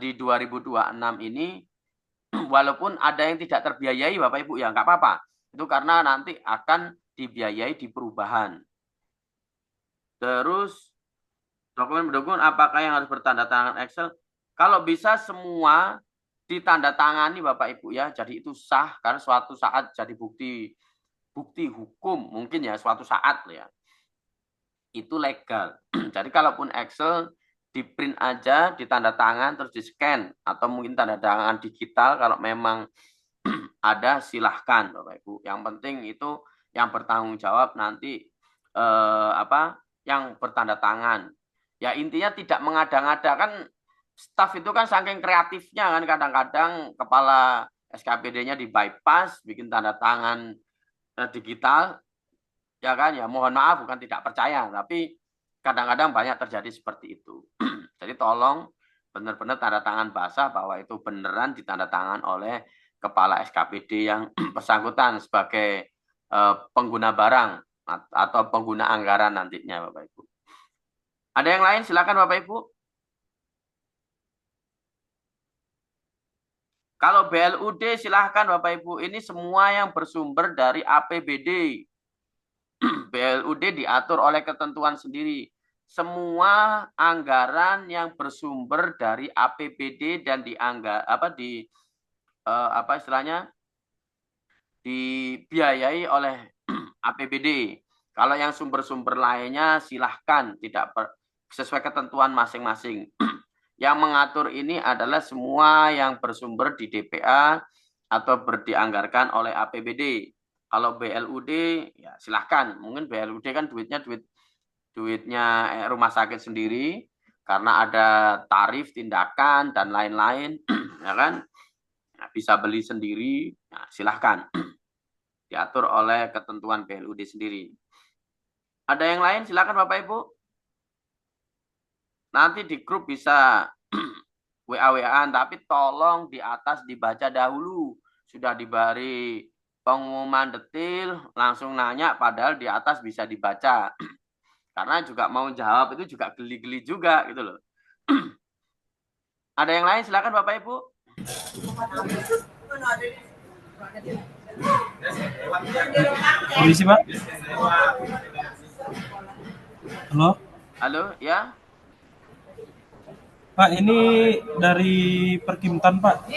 di 2026 ini, walaupun ada yang tidak terbiayai Bapak Ibu ya nggak apa-apa. Itu karena nanti akan dibiayai di perubahan. Terus dokumen pendukung apakah yang harus bertanda tangan Excel? Kalau bisa semua ditandatangani Bapak Ibu ya, jadi itu sah karena suatu saat jadi bukti hukum mungkin ya suatu saat ya. Itu legal. Jadi kalaupun Excel di print aja, ditanda tangan terus di scan atau mungkin tanda tangan digital kalau memang ada silahkan Bapak Ibu. Yang penting itu yang bertanggung jawab nanti yang bertanda tangan. Ya intinya tidak mengada-ngada kan, staff itu kan saking kreatifnya kan, kadang-kadang kepala SKPD-nya di bypass, bikin tanda tangan digital, ya kan, ya mohon maaf bukan tidak percaya, tapi kadang-kadang banyak terjadi seperti itu. Jadi tolong benar-benar tanda tangan basah bahwa itu beneran ditanda tangan oleh kepala SKPD yang bersangkutan sebagai pengguna barang atau pengguna anggaran nantinya, Bapak Ibu. Ada yang lain? Silakan Bapak Ibu. Kalau BLUD silahkan Bapak Ibu. Ini semua yang bersumber dari APBD. BLUD diatur oleh ketentuan sendiri. Semua anggaran yang bersumber dari APBD dan dibiayai oleh APBD. Kalau yang sumber-sumber lainnya silahkan, tidak sesuai ketentuan masing-masing. Yang mengatur ini adalah semua yang bersumber di DPA atau dianggarkan oleh APBD. Kalau BLUD ya silahkan. Mungkin BLUD kan duitnya rumah sakit sendiri karena ada tarif tindakan dan lain-lain, ya kan? Nah, bisa beli sendiri, nah, silahkan. Diatur oleh ketentuan BLUD sendiri. Ada yang lain? Silahkan Bapak Ibu. Nanti di grup bisa WA-WA-an, tapi tolong di atas dibaca dahulu. Sudah diberi pengumuman detail, langsung nanya, padahal di atas bisa dibaca. Karena juga mau jawab itu juga geli-geli juga gitu loh. Ada yang lain? Silakan Bapak Ibu. Polisi Pak. Halo Halo, ya. Pak, ini dari Perkimtan Pak.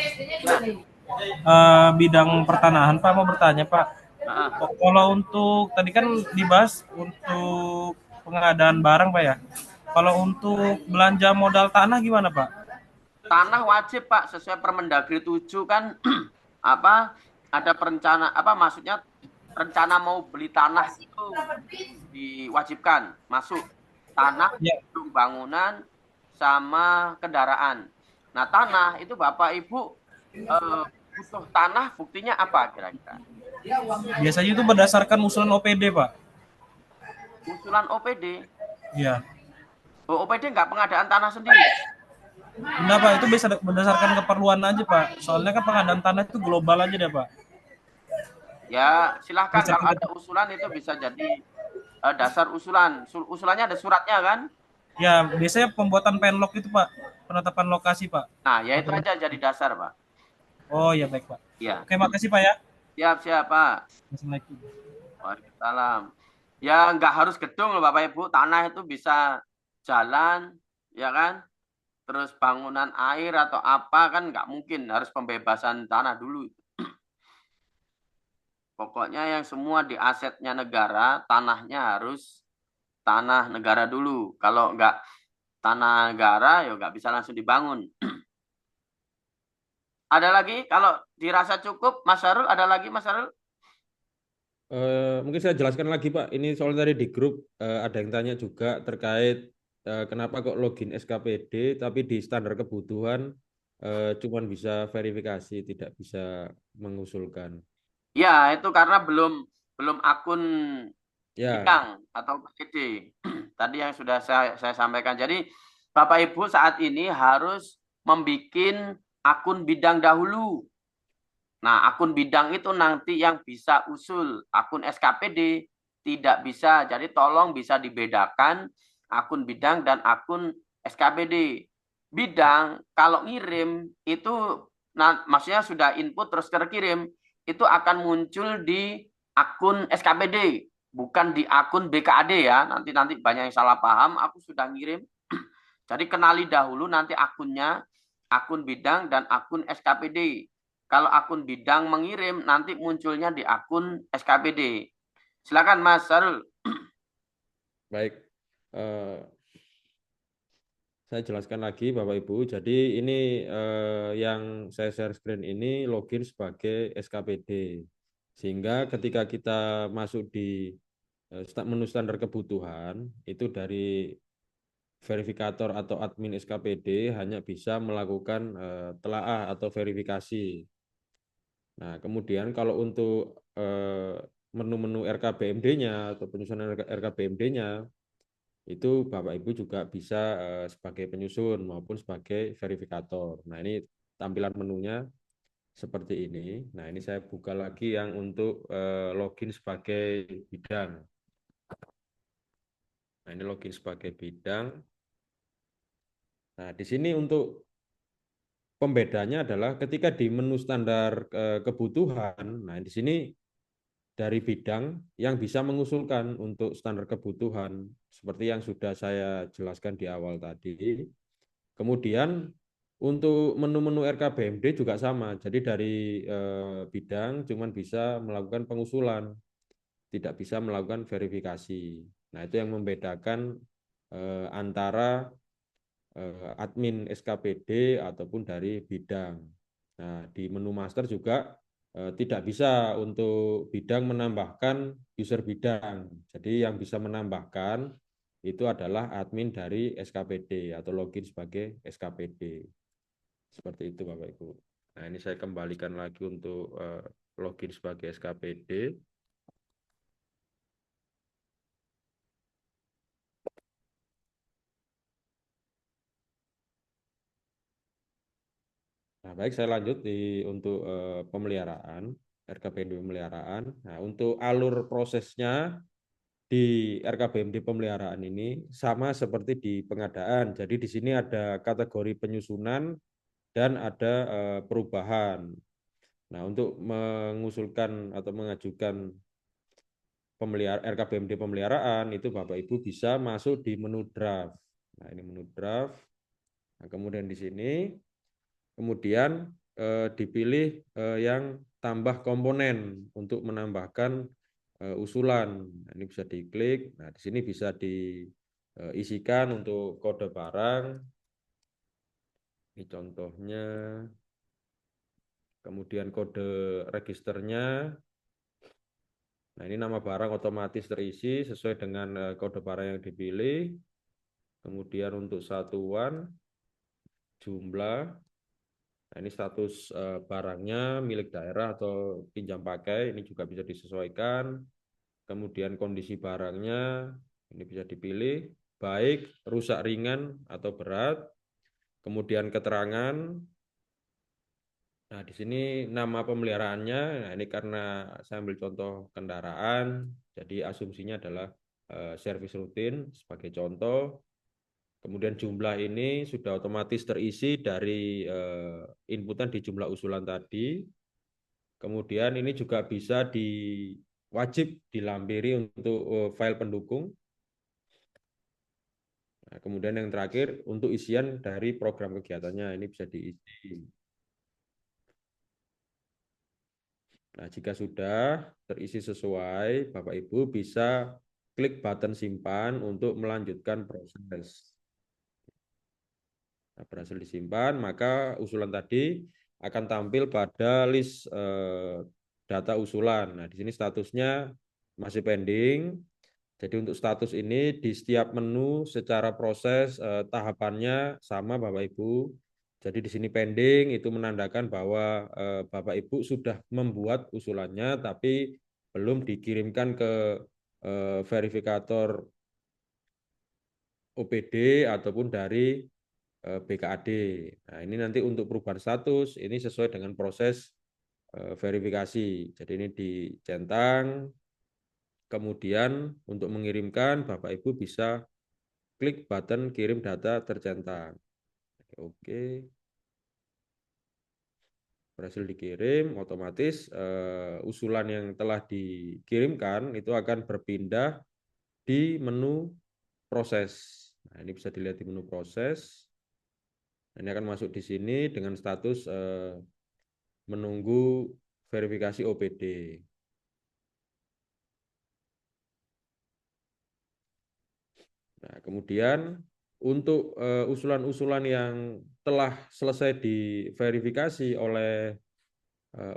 Bidang pertanahan Pak, mau bertanya Pak. Kalau untuk tadi kan dibahas untuk pengadaan barang Pak ya. Kalau untuk belanja modal tanah gimana Pak? Tanah wajib Pak, sesuai Permendagri 7 kan ada perencana maksudnya rencana mau beli tanah itu diwajibkan masuk tanah, gedung bangunan sama kendaraan. Nah, tanah itu Bapak Ibu butuh tanah, buktinya apa kira-kira? Biasanya itu berdasarkan usulan OPD Pak. Usulan OPD? Iya. OPD nggak pengadaan tanah sendiri? Enggak Pak, itu bisa berdasarkan keperluan aja Pak. Soalnya kan pengadaan tanah itu global aja deh Pak. Ya silahkan, kalau ada usulan itu bisa jadi dasar usulan. Usulannya ada suratnya kan? Ya, biasanya pembuatan penlok itu Pak, penetapan lokasi Pak. Nah, ya itu aja jadi dasar Pak. Oh ya baik Pak. Ya. Oke, makasih Pak ya. Siap Pak. Assalamualaikum. Waalaikumsalam. Ya nggak harus gedung loh Bapak Ibu, tanah itu bisa jalan, ya kan? Terus bangunan air atau apa kan nggak mungkin, harus pembebasan tanah dulu. Pokoknya yang semua di asetnya negara, tanahnya harus tanah negara dulu. Kalau nggak tanah negara, ya nggak bisa langsung dibangun. Ada lagi? Kalau dirasa cukup, Mas Sarul, ada lagi Mas Sarul? Mungkin saya jelaskan lagi Pak. Ini soal tadi di grup ada yang tanya juga terkait kenapa kok login SKPD tapi di standar kebutuhan cuman bisa verifikasi, tidak bisa mengusulkan. Ya, itu karena belum akun bidang atau PD. Tadi yang sudah saya sampaikan. Jadi Bapak Ibu saat ini harus membuat akun bidang dahulu. Nah, akun bidang itu nanti yang bisa usul. Akun SKPD tidak bisa. Jadi tolong bisa dibedakan akun bidang dan akun SKPD. Bidang kalau ngirim itu maksudnya sudah input terus terkirim, itu akan muncul di akun SKPD, bukan di akun BKAD ya. Nanti banyak yang salah paham, aku sudah ngirim. Jadi kenali dahulu nanti akunnya, akun bidang dan akun SKPD. Kalau akun bidang mengirim, nanti munculnya di akun SKPD. Silakan Mas Sarul. Baik. Saya jelaskan lagi Bapak Ibu. Jadi ini yang saya share screen ini login sebagai SKPD. Sehingga ketika kita masuk di menu standar kebutuhan, itu dari verifikator atau admin SKPD hanya bisa melakukan telaah atau verifikasi. Nah, kemudian kalau untuk menu-menu RKBMD-nya atau penyusunan RKBMD-nya itu Bapak Ibu juga bisa sebagai penyusun maupun sebagai verifikator. Nah, ini tampilan menunya seperti ini. Nah, ini saya buka lagi yang untuk login sebagai bidang. Nah, ini login sebagai bidang. Nah, di sini untuk pembedanya adalah ketika di menu standar kebutuhan, nah di sini dari bidang yang bisa mengusulkan untuk standar kebutuhan seperti yang sudah saya jelaskan di awal tadi. Kemudian untuk menu-menu RKBMD juga sama. Jadi dari bidang cuman bisa melakukan pengusulan, tidak bisa melakukan verifikasi. Nah, itu yang membedakan antara admin SKPD ataupun dari bidang. Nah, di menu master juga tidak bisa untuk bidang menambahkan user bidang. Jadi yang bisa menambahkan itu adalah admin dari SKPD atau login sebagai SKPD. Seperti itu Bapak Ibu. Nah, ini saya kembalikan lagi untuk login sebagai SKPD. Nah, baik, saya lanjut untuk pemeliharaan, RKBMD pemeliharaan. Nah, untuk alur prosesnya di RKBMD pemeliharaan ini sama seperti di pengadaan. Jadi di sini ada kategori penyusunan dan ada perubahan. Nah, untuk mengusulkan atau mengajukan RKBMD pemeliharaan itu Bapak Ibu bisa masuk di menu draft. Nah, ini menu draft. Nah, kemudian di sini kemudian dipilih yang tambah komponen untuk menambahkan usulan. Nah, ini bisa diklik. Nah, di sini bisa diisikan untuk kode barang. Ini contohnya. Kemudian kode registernya. Nah, ini nama barang otomatis terisi sesuai dengan kode barang yang dipilih. Kemudian untuk satuan, jumlah. Nah, ini status barangnya milik daerah atau pinjam pakai, ini juga bisa disesuaikan. Kemudian kondisi barangnya, ini bisa dipilih, baik, rusak ringan atau berat. Kemudian keterangan. Nah, di sini nama pemeliharaannya, nah ini karena saya ambil contoh kendaraan, jadi asumsinya adalah servis rutin sebagai contoh. Kemudian jumlah ini sudah otomatis terisi dari inputan di jumlah usulan tadi. Kemudian ini juga bisa wajib dilampiri untuk file pendukung. Nah, kemudian yang terakhir untuk isian dari program kegiatannya ini bisa diisi. Nah, jika sudah terisi sesuai, Bapak Ibu bisa klik button simpan untuk melanjutkan proses. Nah, berhasil disimpan, maka usulan tadi akan tampil pada list data usulan. Nah, di sini statusnya masih pending. Jadi untuk status ini di setiap menu secara proses tahapannya sama Bapak Ibu. Jadi di sini pending itu menandakan bahwa Bapak Ibu sudah membuat usulannya tapi belum dikirimkan ke verifikator OPD ataupun dari BKAD. Nah, ini nanti untuk perubahan status ini sesuai dengan proses verifikasi. Jadi ini dicentang. Kemudian untuk mengirimkan Bapak Ibu bisa klik button kirim data tercentang. Oke. Berhasil dikirim, otomatis usulan yang telah dikirimkan itu akan berpindah di menu proses. Nah, ini bisa dilihat di menu proses. Ini akan masuk di sini dengan status menunggu verifikasi OPD. Nah, kemudian untuk usulan-usulan yang telah selesai diverifikasi oleh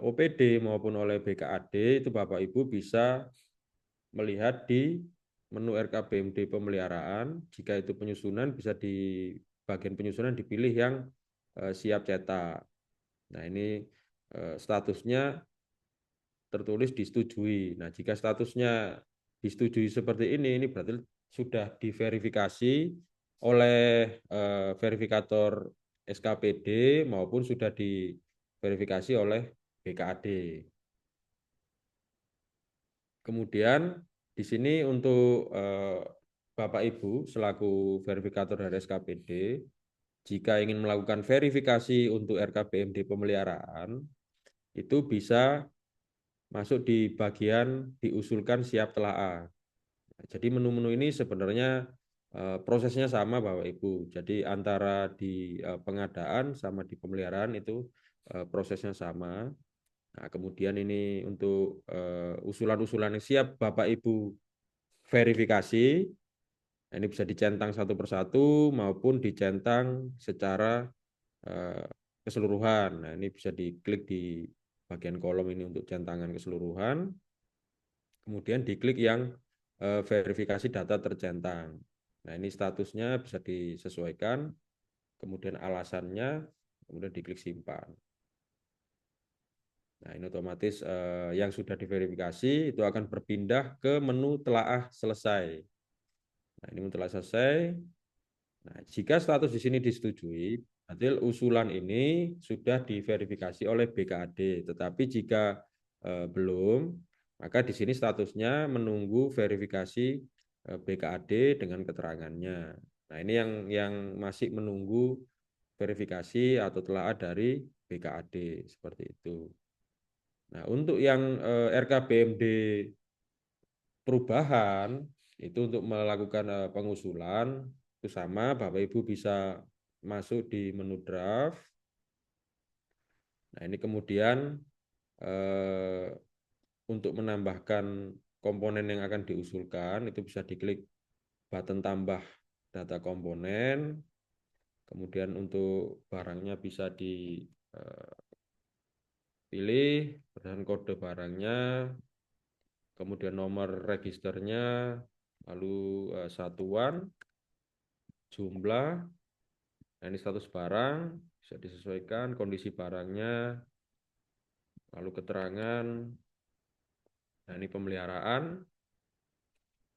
OPD maupun oleh BKAD itu Bapak Ibu bisa melihat di menu RKBMD pemeliharaan. Jika itu penyusunan, bisa di bagian penyusunan dipilih yang siap cetak. Nah, ini statusnya tertulis disetujui. Nah, jika statusnya disetujui seperti ini berarti sudah diverifikasi oleh verifikator SKPD maupun sudah diverifikasi oleh BKAD. Kemudian di sini untuk Bapak Ibu selaku verifikator dari SKPD, jika ingin melakukan verifikasi untuk RKBMD pemeliharaan, itu bisa masuk di bagian diusulkan siap telaah. Jadi menu-menu ini sebenarnya prosesnya sama Bapak Ibu. Jadi antara di pengadaan sama di pemeliharaan itu prosesnya sama. Nah, kemudian ini untuk usulan-usulan yang siap Bapak Ibu verifikasi. Nah, ini bisa dicentang satu persatu maupun dicentang secara keseluruhan. Nah, ini bisa diklik di bagian kolom ini untuk centangan keseluruhan. Kemudian diklik yang verifikasi data tercentang. Nah, ini statusnya bisa disesuaikan. Kemudian alasannya, kemudian diklik simpan. Nah, ini otomatis yang sudah diverifikasi itu akan berpindah ke menu telaah selesai. Nah, ini menu telaah selesai. Nah, jika status di sini disetujui, berarti usulan ini sudah diverifikasi oleh BKAD. Tetapi jika belum, maka di sini statusnya menunggu verifikasi BKAD dengan keterangannya. Nah, ini yang masih menunggu verifikasi atau telaah dari BKAD seperti itu. Nah, untuk yang RKBMD perubahan itu untuk melakukan pengusulan itu sama, Bapak Ibu bisa masuk di menu draft. Nah, ini kemudian untuk menambahkan komponen yang akan diusulkan itu bisa diklik button tambah data komponen. Kemudian untuk barangnya bisa dipilih berdasarkan kode barangnya, kemudian nomor registernya, lalu satuan, jumlah. Nah, ini status barang bisa disesuaikan, kondisi barangnya, lalu keterangan. Nah, ini pemeliharaan.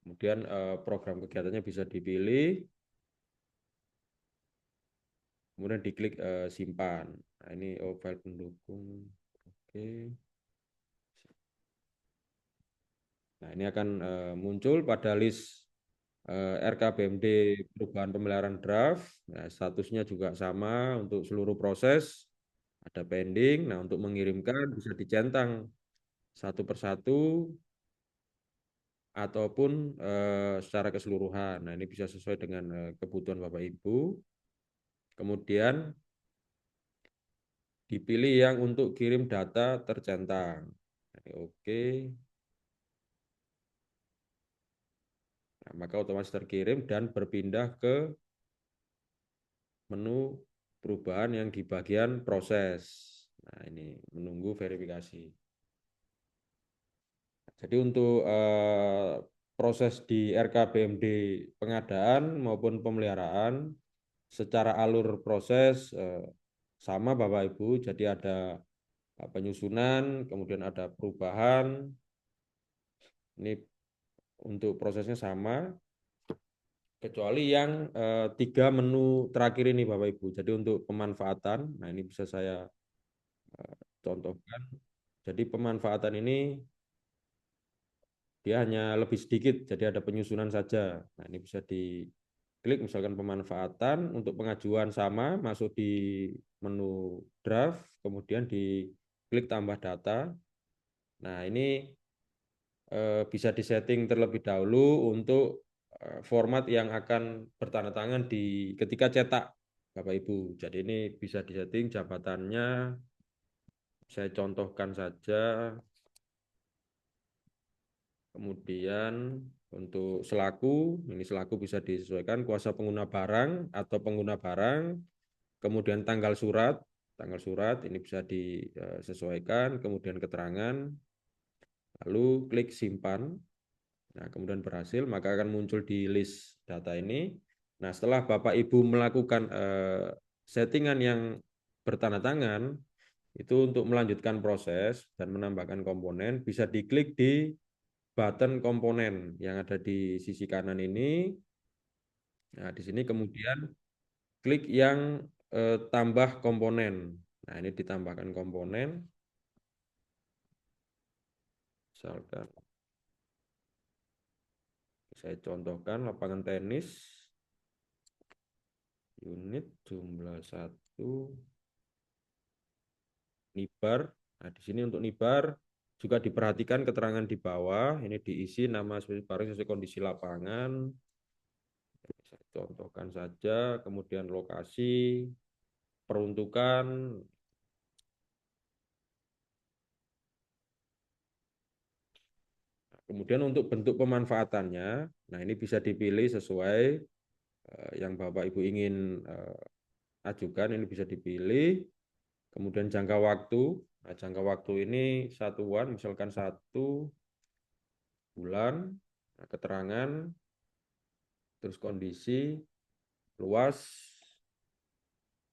Kemudian program kegiatannya bisa dipilih. Kemudian diklik simpan. Nah, ini file pendukung. Oke. Nah, ini akan muncul pada list RKBMD perubahan pemeliharaan draft. Nah, statusnya juga sama untuk seluruh proses. Ada pending. Nah, untuk mengirimkan bisa dicentang satu persatu ataupun secara keseluruhan. Nah, ini bisa sesuai dengan kebutuhan Bapak Ibu. Kemudian dipilih yang untuk kirim data tercentang. Nah, ini oke. Nah, maka otomatis terkirim dan berpindah ke menu perubahan yang di bagian proses. Nah, ini menunggu verifikasi. Jadi untuk proses di RKBMD pengadaan maupun pemeliharaan secara alur proses sama Bapak Ibu. Jadi ada penyusunan, kemudian ada perubahan. Ini untuk prosesnya sama, kecuali yang 3 menu terakhir ini Bapak Ibu. Jadi untuk pemanfaatan, nah ini bisa saya contohkan. Jadi pemanfaatan ini dia hanya lebih sedikit, jadi ada penyusunan saja. Nah, ini bisa diklik misalkan pemanfaatan, untuk pengajuan sama, masuk di menu draft, kemudian diklik tambah data. Nah, ini bisa disetting terlebih dahulu untuk format yang akan bertanda tangan ketika cetak Bapak Ibu. Jadi ini bisa disetting jabatannya, saya contohkan saja. Kemudian untuk selaku, ini selaku bisa disesuaikan kuasa pengguna barang atau pengguna barang. Kemudian tanggal surat ini bisa disesuaikan. Kemudian keterangan, lalu klik simpan. Nah, kemudian berhasil, maka akan muncul di list data ini. Nah, setelah Bapak Ibu melakukan settingan yang bertanda tangan, itu untuk melanjutkan proses dan menambahkan komponen, bisa diklik di button komponen yang ada di sisi kanan ini. Nah, di sini kemudian klik yang tambah komponen. Nah, ini ditambahkan komponen. Misalkan saya contohkan lapangan tenis, unit jumlah 1, nibar. Nah, di sini untuk nibar juga diperhatikan keterangan di bawah. Ini diisi nama barang sesuai kondisi lapangan. Saya contohkan saja, kemudian lokasi, peruntukan. Kemudian untuk bentuk pemanfaatannya, nah ini bisa dipilih sesuai yang Bapak Ibu ingin ajukan, ini bisa dipilih. Kemudian jangka waktu, nah jangka waktu ini satuan, misalkan 1 bulan, nah, keterangan, terus kondisi, luas.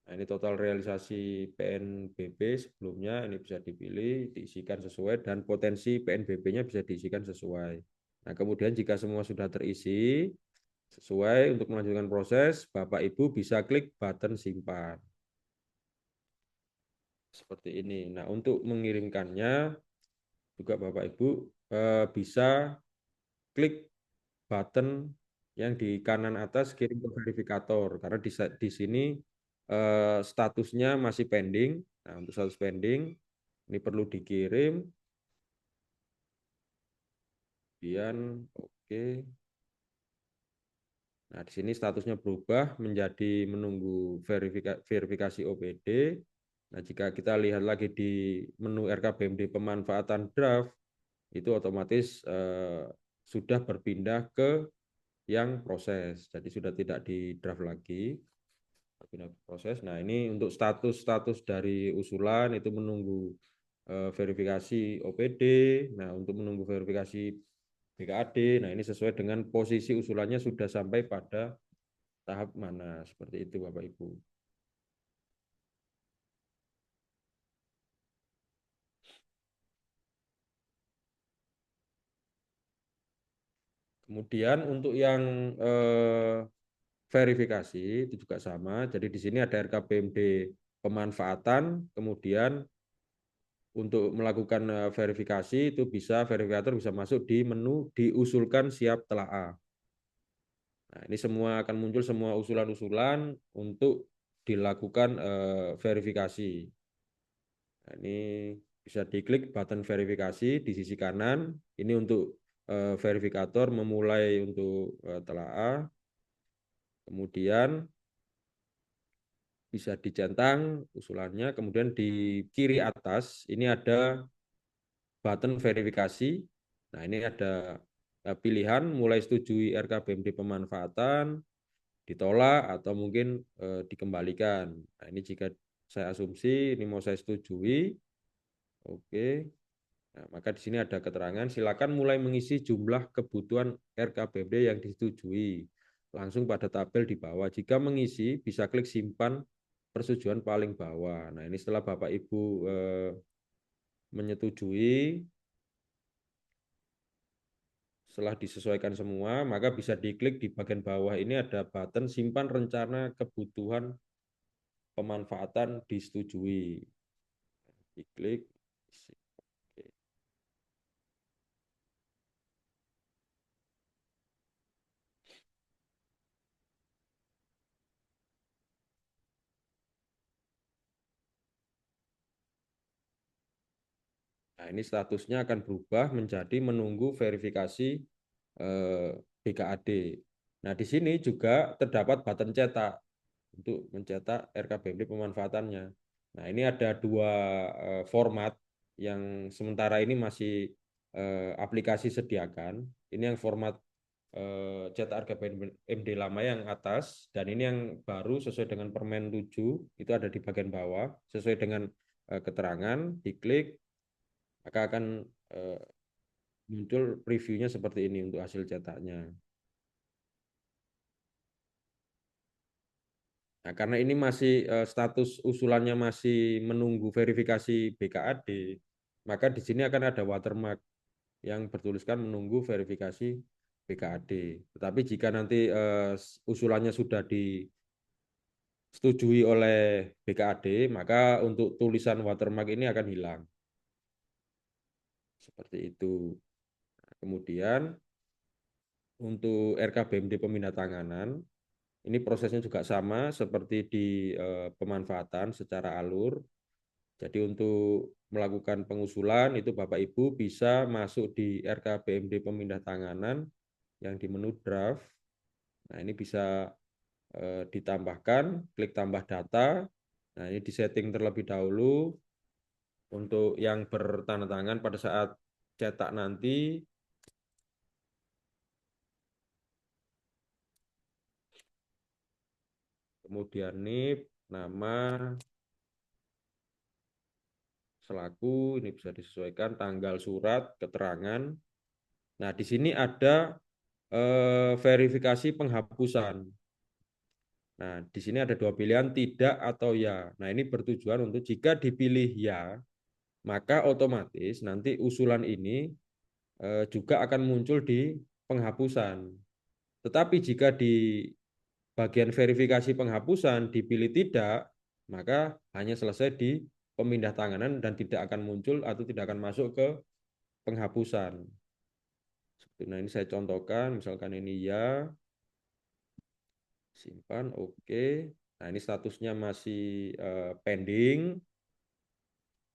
Nah, ini total realisasi PNBP sebelumnya, ini bisa dipilih, diisikan sesuai, dan potensi PNBP-nya bisa diisikan sesuai. Nah, kemudian jika semua sudah terisi sesuai untuk melanjutkan proses, Bapak Ibu bisa klik button simpan. Seperti ini. Nah, untuk mengirimkannya, juga Bapak Ibu bisa klik button yang di kanan atas kirim ke verifikator, karena di sini statusnya masih pending. Nah, untuk status pending ini perlu dikirim. Kemudian oke. Nah, di sini statusnya berubah menjadi menunggu verifikasi OPD. Nah, jika kita lihat lagi di menu RKBMD pemanfaatan draft, itu otomatis sudah berpindah ke yang proses. Jadi sudah tidak di draft lagi. Proses. Nah, ini untuk status-status dari usulan itu menunggu verifikasi OPD. Nah, untuk menunggu verifikasi BKAD. Nah, ini sesuai dengan posisi usulannya sudah sampai pada tahap mana. Seperti itu, Bapak Ibu. Kemudian untuk yang verifikasi itu juga sama. Jadi di sini ada RKBMD pemanfaatan, kemudian untuk melakukan verifikasi itu bisa verifikator bisa masuk di menu diusulkan siap telaah. Nah, ini semua akan muncul semua usulan-usulan untuk dilakukan verifikasi. Nah, ini bisa diklik button verifikasi di sisi kanan. Ini untuk verifikator memulai untuk telaah. Kemudian bisa dicentang usulannya. Kemudian di kiri atas ini ada button verifikasi. Nah, ini ada pilihan mulai setujui RKBMD pemanfaatan, ditolak, atau mungkin dikembalikan. Nah, ini jika saya asumsi ini mau saya setujui. Oke. Nah, maka di sini ada keterangan, silakan mulai mengisi jumlah kebutuhan RKBMD yang disetujui. Langsung pada tabel di bawah. Jika mengisi, bisa klik simpan persetujuan paling bawah. Nah, ini setelah Bapak Ibu menyetujui, setelah disesuaikan semua, maka bisa diklik di bagian bawah ini ada button simpan rencana kebutuhan pemanfaatan disetujui. Diklik. Nah, ini statusnya akan berubah menjadi menunggu verifikasi BKAD. Nah, di sini juga terdapat button cetak untuk mencetak RKBMD pemanfaatannya. Nah, ini ada 2 format yang sementara ini masih aplikasi sediakan. Ini yang format cetak RKBMD lama yang atas, dan ini yang baru sesuai dengan Permen 7, itu ada di bagian bawah, sesuai dengan keterangan, diklik, maka akan muncul previewnya seperti ini untuk hasil cetaknya. Nah, karena ini masih status usulannya masih menunggu verifikasi BKAD, maka di sini akan ada watermark yang bertuliskan menunggu verifikasi BKAD. Tetapi jika nanti usulannya sudah disetujui oleh BKAD, maka untuk tulisan watermark ini akan hilang. Seperti itu. Nah, kemudian untuk RKBMD pemindah tanganan, ini prosesnya juga sama seperti di pemanfaatan secara alur. Jadi untuk melakukan pengusulan itu Bapak Ibu bisa masuk di RKBMD pemindah tanganan yang di menu draft. Nah, ini bisa ditambahkan, klik tambah data. Nah, ini disetting terlebih dahulu untuk yang bertanda tangan pada saat cetak nanti. Kemudian NIP, nama, selaku, ini bisa disesuaikan tanggal surat, keterangan. Nah, di sini ada verifikasi penghapusan. Nah, di sini ada dua pilihan, tidak atau ya. Nah, ini bertujuan untuk jika dipilih ya, maka otomatis nanti usulan ini juga akan muncul di penghapusan. Tetapi jika di bagian verifikasi penghapusan dipilih tidak, maka hanya selesai di pemindah tanganan dan tidak akan muncul atau tidak akan masuk ke penghapusan. Nah, ini saya contohkan, misalkan ini ya, simpan, oke. Nah, ini statusnya masih pending.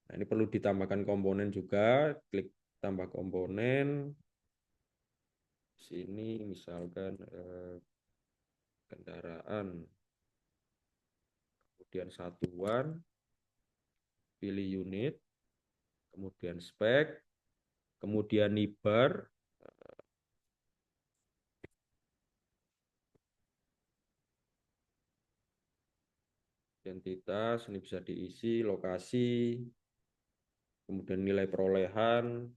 Nah, ini perlu ditambahkan komponen juga, klik tambah komponen. Sini misalkan kendaraan, kemudian satuan, pilih unit, kemudian spek, kemudian nibar, identitas, ini bisa diisi, lokasi, kemudian nilai perolehan,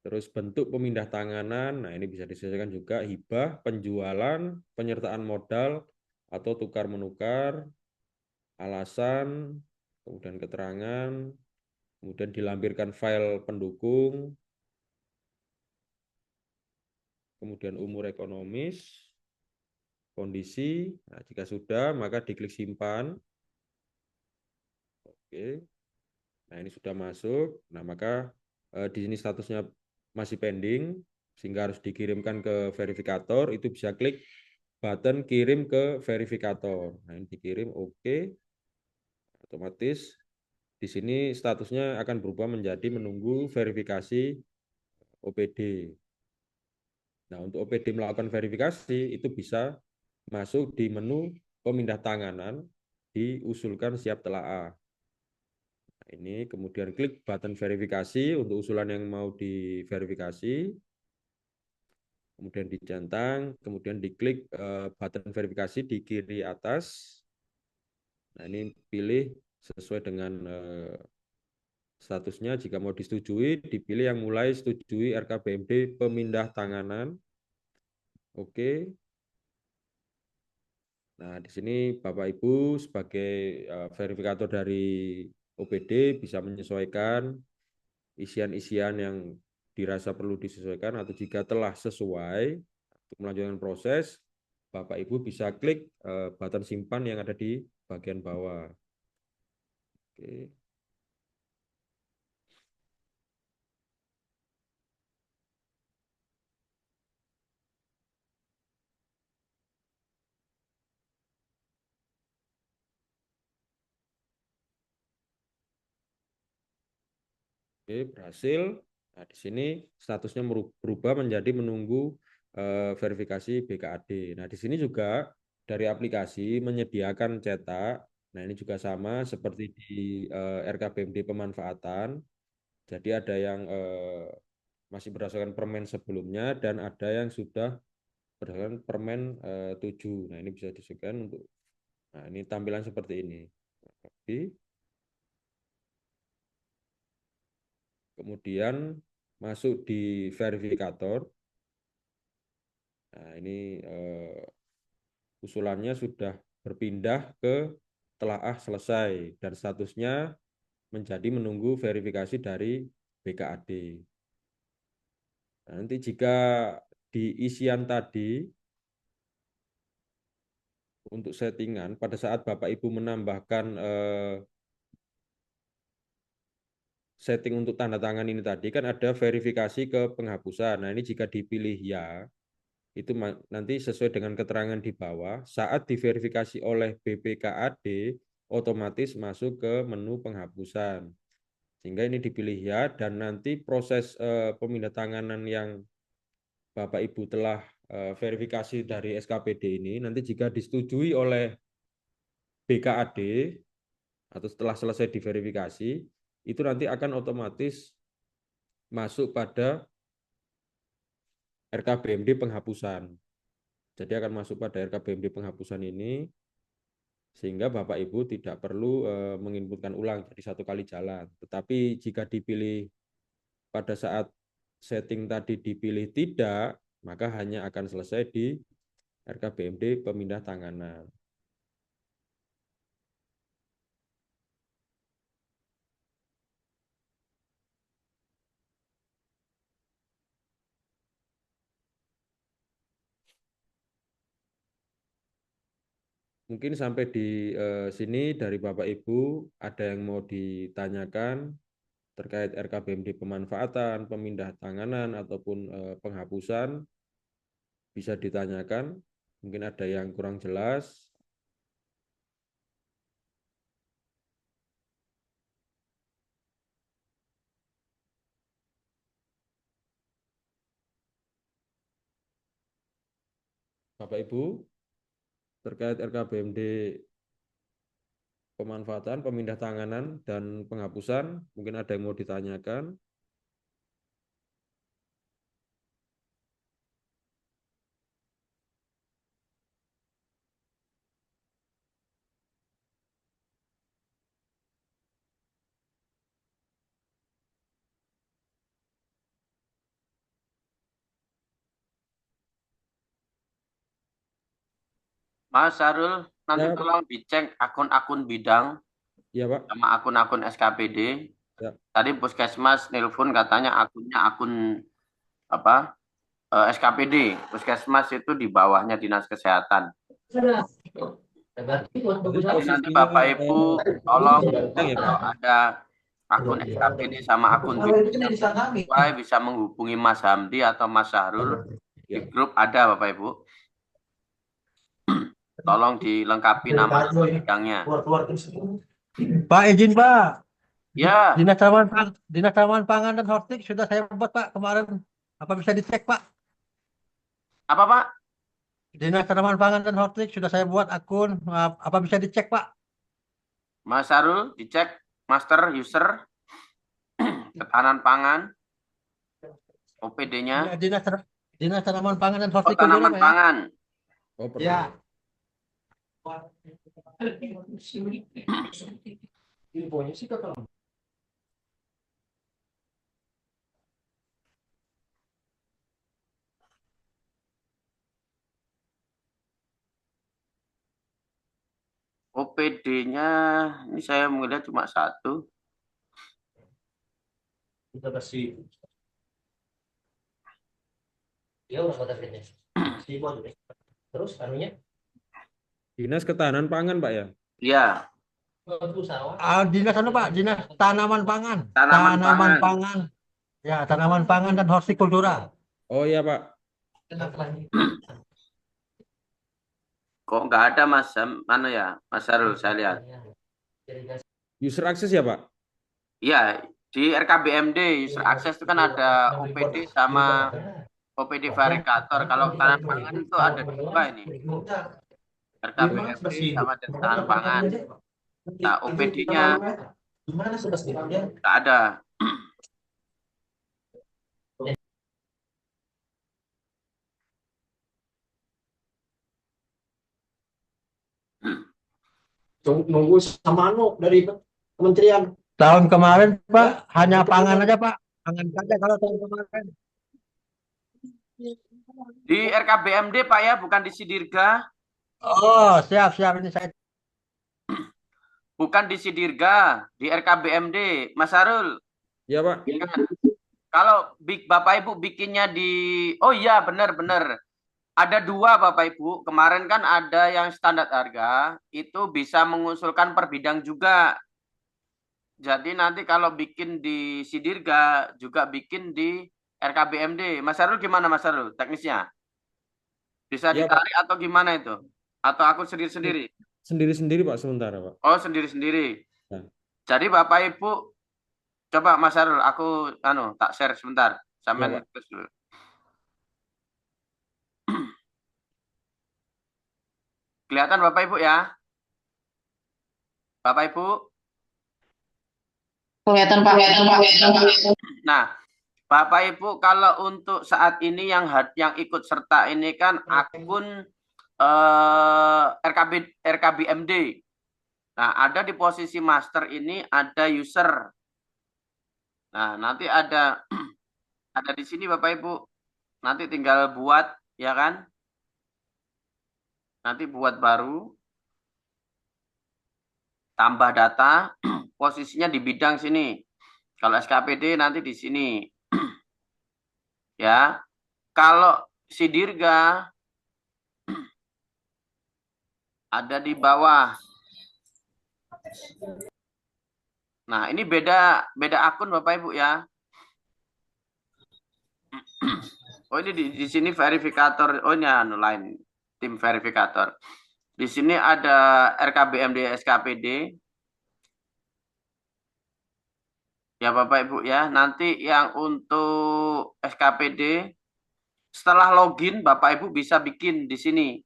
terus bentuk pemindah tanganan, nah ini bisa disesuaikan juga, hibah, penjualan, penyertaan modal, atau tukar menukar, alasan, kemudian keterangan, kemudian dilampirkan file pendukung, kemudian umur ekonomis, kondisi. Nah, jika sudah, maka diklik simpan. Oke. Nah, ini sudah masuk. Nah, maka di sini statusnya masih pending, sehingga harus dikirimkan ke verifikator. Itu bisa klik button kirim ke verifikator. Nah, ini dikirim, oke. Otomatis di sini statusnya akan berubah menjadi menunggu verifikasi OPD. Nah, untuk OPD melakukan verifikasi itu bisa masuk di menu pemindah tanganan, diusulkan siap telaah. Nah, ini kemudian klik button verifikasi untuk usulan yang mau diverifikasi. Kemudian dicentang, kemudian diklik button verifikasi di kiri atas. Nah, ini pilih sesuai dengan statusnya. Jika mau disetujui, dipilih yang mulai setujui RKBMD pemindah tanganan. Oke. Nah, di sini Bapak Ibu sebagai verifikator dari OPD bisa menyesuaikan isian-isian yang dirasa perlu disesuaikan, atau jika telah sesuai untuk melanjutkan proses, Bapak Ibu bisa klik button simpan yang ada di bagian bawah. Oke. Oke, berhasil. Nah, di sini statusnya berubah menjadi menunggu verifikasi BKAD. Nah, di sini juga dari aplikasi menyediakan cetak. Nah, ini juga sama seperti di RKBMD pemanfaatan. Jadi ada yang masih berdasarkan permen sebelumnya dan ada yang sudah berdasarkan permen 7. Nah, ini bisa disesuaikan untuk. Nah, ini tampilan seperti ini. Tapi kemudian masuk di verifikator. Nah, ini usulannya sudah berpindah ke telaah selesai dan statusnya menjadi menunggu verifikasi dari BKAD. Nah, nanti jika di isian tadi untuk settingan pada saat Bapak Ibu menambahkan setting untuk tanda tangan ini tadi kan ada verifikasi ke penghapusan. Nah, ini jika dipilih ya, itu nanti sesuai dengan keterangan di bawah, saat diverifikasi oleh BPKAD otomatis masuk ke menu penghapusan. Sehingga ini dipilih ya, dan nanti proses pemindahantanganan yang Bapak Ibu telah verifikasi dari SKPD ini, nanti jika disetujui oleh BKAD atau setelah selesai diverifikasi, itu nanti akan otomatis masuk pada RKBMD penghapusan. Jadi akan masuk pada RKBMD penghapusan ini, sehingga Bapak Ibu tidak perlu menginputkan ulang jadi satu kali jalan. Tetapi jika dipilih pada saat setting tadi dipilih tidak, maka hanya akan selesai di RKBMD pemindah tanganan. Mungkin sampai di sini dari Bapak Ibu ada yang mau ditanyakan terkait RKBMD pemanfaatan, pemindah tanganan ataupun penghapusan, bisa ditanyakan. Mungkin ada yang kurang jelas. Bapak Ibu, terkait RKBMD pemanfaatan, pemindah tanganan, dan penghapusan, mungkin ada yang mau ditanyakan. Mas Sarul, nanti Ya, tolong dicek akun-akun bidang ya Pak. sama akun-akun SKPD. Ya. Tadi Puskesmas nelpon katanya akunnya akun apa SKPD. Puskesmas itu di bawahnya Dinas Kesehatan. Nanti Bapak Ibu tolong kalau ada akun SKPD sama akun bidang sesuai, bisa menghubungi Mas Hamdi atau Mas Sahrul. Di grup ada Bapak Ibu. Tolong dilengkapi nama bidangnya. Pak, izin Pak. Ya, Dinas Tanaman Pangan dan Hortik sudah saya buat Pak kemarin. Apa bisa dicek Pak? apa Pak? Dinas Tanaman Pangan dan Hortik sudah saya buat akun. Apa bisa dicek Pak? Mas Sarul, dicek master user ketahanan pangan OPD-nya. Ya, Dinas Tanaman Pangan dan Oh, Hortik tanaman Pak, ya. pangan. Oh, Ya. OPD-nya ini saya melihat cuma satu. Kita kasih dia udah kata terus anunya Dinas Ketahanan Pangan Pak ya? Iya, Dinas Pak, Dinas Tanaman Pangan. Tanaman Pangan. Ya, Tanaman Pangan dan Hortikultura. Oh iya Pak. kok nggak ada Mas mana ya Mas Sarul, saya lihat. User access ya Pak? Iya, di RKBMD user access itu kan ada OPD sama OPD verifikator. Kalau tanaman pangan itu ada dua ini. RKBMD sama tanaman pangan. Nah, OPD-nya nggak ada. nunggu sama dari kementerian. Tahun kemarin Pak, hanya pangan aja Pak. Jangan saja kalau tahun kemarin. Di RKBMD Pak ya, bukan di Sidirga. Oh, siap ini saya. Bukan di Sidirga, di RKBMD. Mas Harul, Ya Pak. kalau Bapak Ibu bikinnya di... Oh iya, benar-benar. Ada dua Bapak Ibu. Kemarin kan ada yang standar harga, itu bisa mengusulkan per bidang juga. Jadi nanti kalau bikin di Sidirga, juga bikin di RKBMD. Mas Harul gimana Mas Harul teknisnya? Bisa Ya Pak. ditarik atau gimana itu? Atau aku sendiri-sendiri? Sendiri-sendiri Pak sementara Pak. Oh, sendiri-sendiri. Ya. Jadi Bapak Ibu, coba Mas Harul, aku tak share sebentar. Sampai Ya, Pak. dulu. Kelihatan Bapak Ibu ya? Bapak Ibu? Kelihatan Pak. Nah, Bapak Ibu, kalau untuk saat ini yang ikut serta ini kan akun RKBMD. Nah, ada di posisi master ini ada user. Nah, nanti ada di sini Bapak Ibu. Nanti tinggal buat, ya kan? Nanti buat baru. Tambah data, posisinya di bidang sini. Kalau SKPD nanti di sini. Ya. Kalau Sidirga ada di bawah. Nah, ini beda akun Bapak Ibu ya. Oh, ini di sini verifikator. Oh, ini lain tim verifikator. Di sini ada RKBMD SKPD. Ya Bapak Ibu ya. Nanti yang untuk SKPD setelah login Bapak Ibu bisa bikin di sini.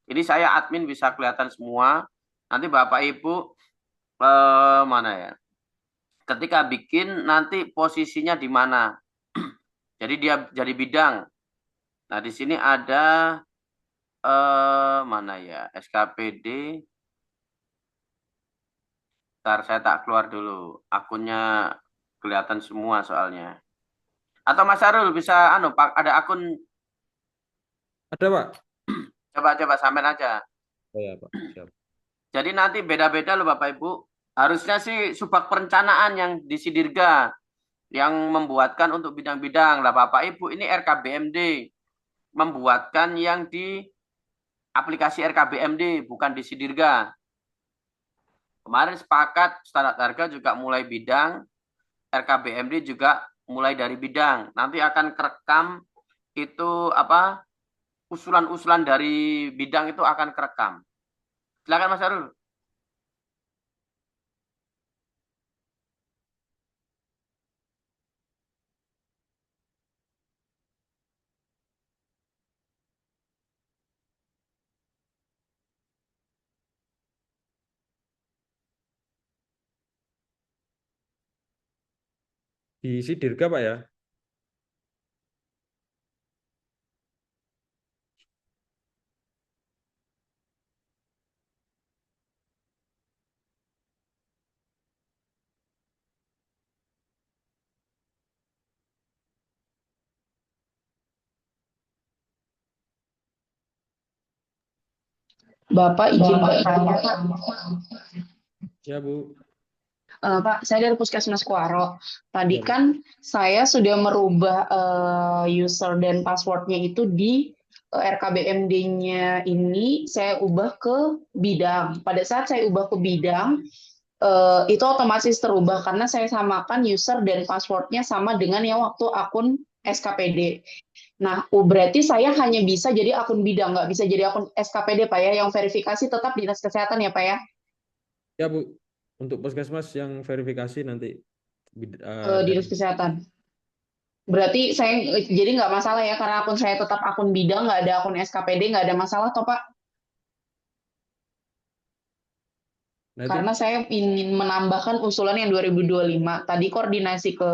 Ini saya admin bisa kelihatan semua. Nanti Bapak Ibu mana ya? Ketika bikin nanti posisinya di mana. Jadi dia jadi bidang. Nah, di sini ada mana ya? SKPD. Ntar saya tak keluar dulu. Akunnya kelihatan semua soalnya. Atau Mas Harul bisa Pak, ada akun. Ada Pak. Coba sampein aja. Oh ya Pak. Siap. Jadi nanti beda-beda loh Bapak Ibu. Harusnya sih subak perencanaan yang di Sidirga yang membuatkan untuk bidang-bidang. Lah Bapak Ibu, ini RKBMD membuatkan yang di aplikasi RKBMD, bukan di Sidirga. Kemarin sepakat standar harga juga mulai bidang, RKBMD juga mulai dari bidang. Nanti akan kerekam itu usulan-usulan dari bidang itu akan kerekam. Silakan Mas Harul. Di Sidirga Pak ya. Bapak izin bertanya Pak. Ya Bu. Pak, saya dari Puskesmas Kuaro. Tadi kan saya sudah merubah user dan passwordnya itu di RKBMD-nya ini, saya ubah ke bidang. Pada saat saya ubah ke bidang, itu otomatis terubah karena saya samakan user dan passwordnya sama dengan yang waktu akun SKPD. Nah, berarti saya hanya bisa jadi akun bidang, nggak bisa jadi akun SKPD, Pak ya. Yang verifikasi tetap Dinas Kesehatan ya, Pak ya? Ya Bu. Untuk puskesmas yang verifikasi nanti Dinas Kesehatan. Berarti saya jadi nggak masalah ya, karena akun saya tetap akun bidang, nggak ada akun SKPD, nggak ada masalah toh Pak? Nah, Karena saya ingin menambahkan usulan yang 2025. Tadi koordinasi ke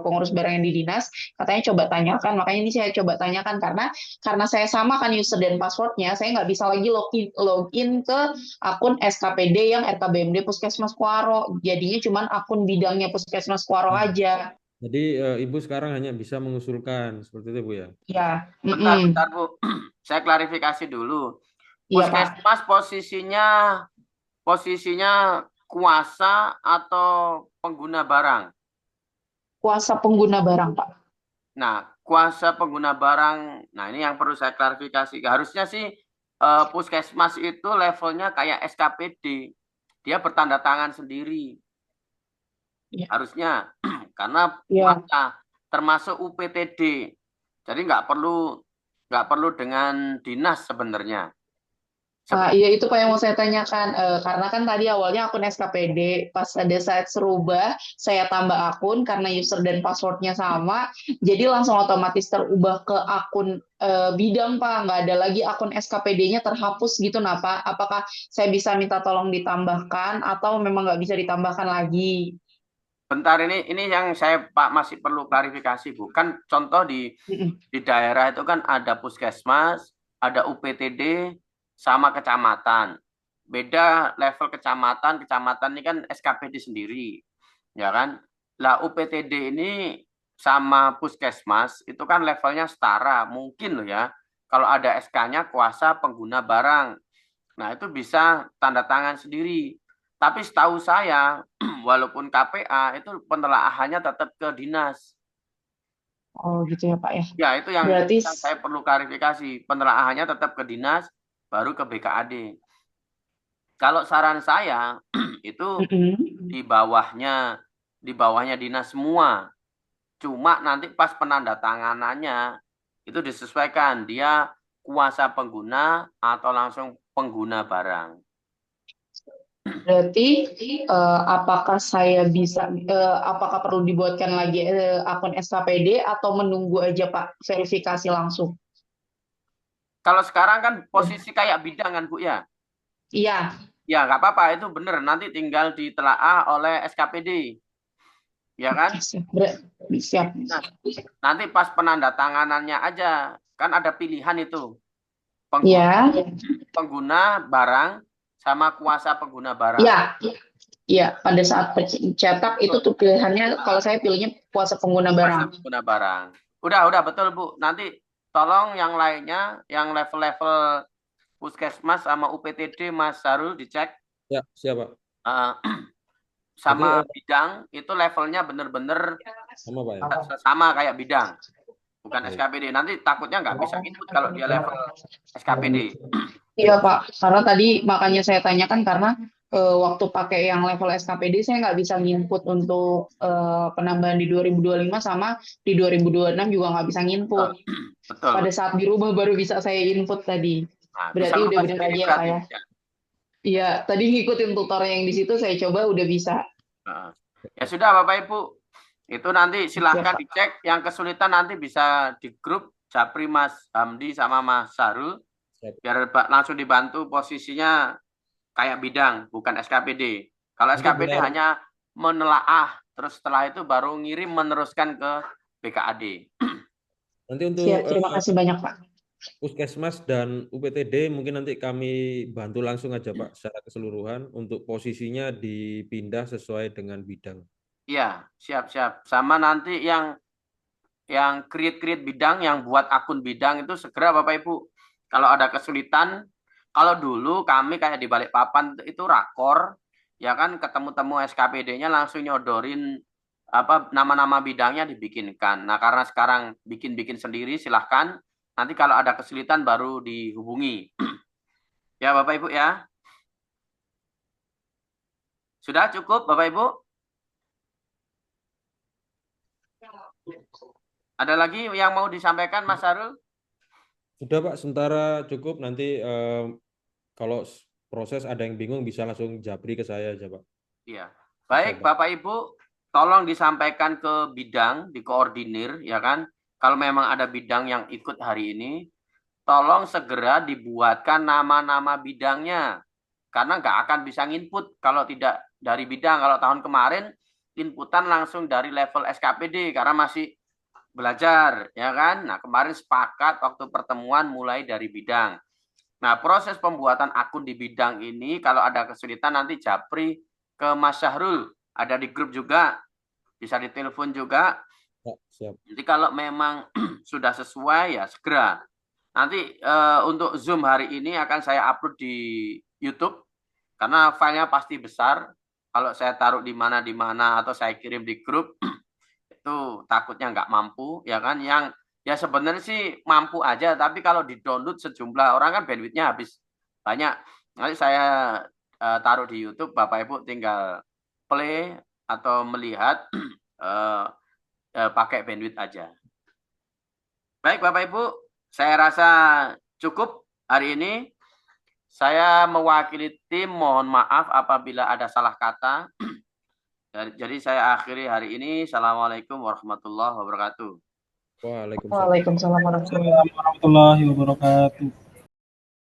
pengurus barang yang di dinas, katanya coba tanyakan. Makanya ini saya coba tanyakan karena saya samakan user dan passwordnya, saya nggak bisa lagi login ke akun SKPD yang RKBMD Puskesmas Kuaro. Jadinya cuma akun bidangnya Puskesmas Kuaro aja. Jadi Ibu sekarang hanya bisa mengusulkan seperti itu Bu ya. Ya, Bentar Bu, saya klarifikasi dulu. Iya Pak. Puskesmas posisinya kuasa atau pengguna barang? Kuasa pengguna barang Pak. Nah, kuasa pengguna barang, nah ini yang perlu saya klarifikasi. Harusnya sih puskesmas itu levelnya kayak SKPD. Dia bertanda tangan sendiri. Iya. Harusnya. Karena Iya. kuasa, termasuk UPTD. Jadi nggak perlu dengan dinas sebenarnya. Iya itu Pak yang mau saya tanyakan. Karena kan tadi awalnya akun SKPD, pas ada saat serubah, saya tambah akun karena user dan passwordnya sama, jadi langsung otomatis terubah ke akun bidang Pak. Nggak ada lagi akun SKPD-nya terhapus gitu, nah Pak. Apakah saya bisa minta tolong ditambahkan atau memang nggak bisa ditambahkan lagi? Bentar, ini yang saya Pak masih perlu klarifikasi Bu. Kan contoh di daerah itu kan ada puskesmas, ada UPTD, sama kecamatan. Beda level kecamatan ini kan SKPD sendiri. Ya kan? Lah UPTD ini sama puskesmas itu kan levelnya setara. Mungkin loh ya, kalau ada SK-nya kuasa pengguna barang. Nah, itu bisa tanda tangan sendiri. Tapi setahu saya, walaupun KPA, itu penelaahannya tetap ke dinas. Oh gitu ya Pak ya. Ya, itu yang Berarti saya perlu klarifikasi. Penelaahannya tetap ke dinas, baru ke BKAD. Kalau saran saya, itu di bawahnya dinas semua. Cuma nanti pas penandatanganannya, itu disesuaikan. Dia kuasa pengguna atau langsung pengguna barang. Berarti apakah saya bisa, apakah perlu dibuatkan lagi akun SKPD atau menunggu aja Pak verifikasi langsung? Kalau sekarang kan posisi kayak bidang kan Bu ya? Iya. Ya nggak apa-apa, itu benar. Nanti tinggal ditelaah oleh SKPD. Ya kan? Siap. Nah, nanti pas penandatanganannya aja, kan ada pilihan itu. Pengguna barang sama kuasa pengguna barang. Iya, pada saat cetak itu tuh pilihannya, kalau saya pilihnya kuasa pengguna barang. Kuasa pengguna barang. Udah betul Bu. Nanti tolong yang lainnya, yang level-level puskesmas sama UPTD Mas Sarul dicek. Ya, siapa? Sama bidang itu levelnya bener-bener sama Pak ya? Sama kayak bidang. Bukan SKPD. Nanti takutnya nggak bisa input kalau dia level SKPD. Iya Pak, karena tadi makanya saya tanyakan karena waktu pakai yang level SKPD saya nggak bisa nginput untuk penambahan di 2025 sama di 2026 juga nggak bisa nginput. Betul. Pada saat dirubah baru bisa saya input tadi. Nah, berarti udah benar aja Pak ya. Iya, tadi ngikutin tutor yang di situ saya coba udah bisa. Ya sudah Bapak Ibu, itu nanti silahkan dicek. Yang kesulitan nanti bisa di grup Japri Mas Hamdi sama Mas Sarul, biar langsung dibantu posisinya kayak bidang, bukan SKPD. Kalau SKPD hanya menelaah, terus setelah itu baru ngirim meneruskan ke BKAD. Nanti untuk terima kasih banyak Pak. Puskesmas dan UPTD mungkin nanti kami bantu langsung aja Pak secara keseluruhan untuk posisinya dipindah sesuai dengan bidang. Iya, siap. Sama nanti yang create bidang, yang buat akun bidang itu segera Bapak Ibu. Kalau ada kesulitan, kalau dulu kami kayak di Balikpapan itu rakor, ya kan ketemu-temu SKPD-nya langsung nyodorin nama-nama bidangnya dibikinkan. Nah, karena sekarang bikin sendiri silahkan. Nanti kalau ada kesulitan baru dihubungi. Ya Bapak Ibu ya. Sudah cukup Bapak Ibu? Ada lagi yang mau disampaikan Mas Sarul? Sudah Pak, sementara cukup. Nanti kalau proses ada yang bingung bisa langsung japri ke saya aja Pak. Iya. Baik Bapak Ibu, tolong disampaikan ke bidang, dikoordinir ya kan. Kalau memang ada bidang yang ikut hari ini, tolong segera dibuatkan nama-nama bidangnya. Karena nggak akan bisa nginput kalau tidak dari bidang. Kalau tahun kemarin, inputan langsung dari level SKPD karena masih belajar, ya kan? Nah, kemarin sepakat waktu pertemuan mulai dari bidang. Nah, proses pembuatan akun di bidang ini, kalau ada kesulitan nanti japri ke Mas Syahrul. Ada di grup juga, bisa ditelepon juga. Ya, siap. Jadi kalau memang sudah sesuai ya segera. Nanti untuk Zoom hari ini akan saya upload di YouTube karena filenya pasti besar. Kalau saya taruh di mana atau saya kirim di grup itu takutnya nggak mampu ya kan. Yang ya sebenarnya sih mampu aja, tapi kalau di download sejumlah orang kan bandwidthnya habis banyak. Nanti saya taruh di YouTube, Bapak Ibu tinggal play atau melihat pakai bandwidth aja. Baik Bapak Ibu, saya rasa cukup hari ini. Saya mewakili tim, mohon maaf apabila ada salah kata. Jadi saya akhiri hari ini. Assalamualaikum warahmatullahi wabarakatuh. Waalaikumsalam. Waalaikumsalam warahmatullahi Assalamualaikum warahmatullahi wabarakatuh.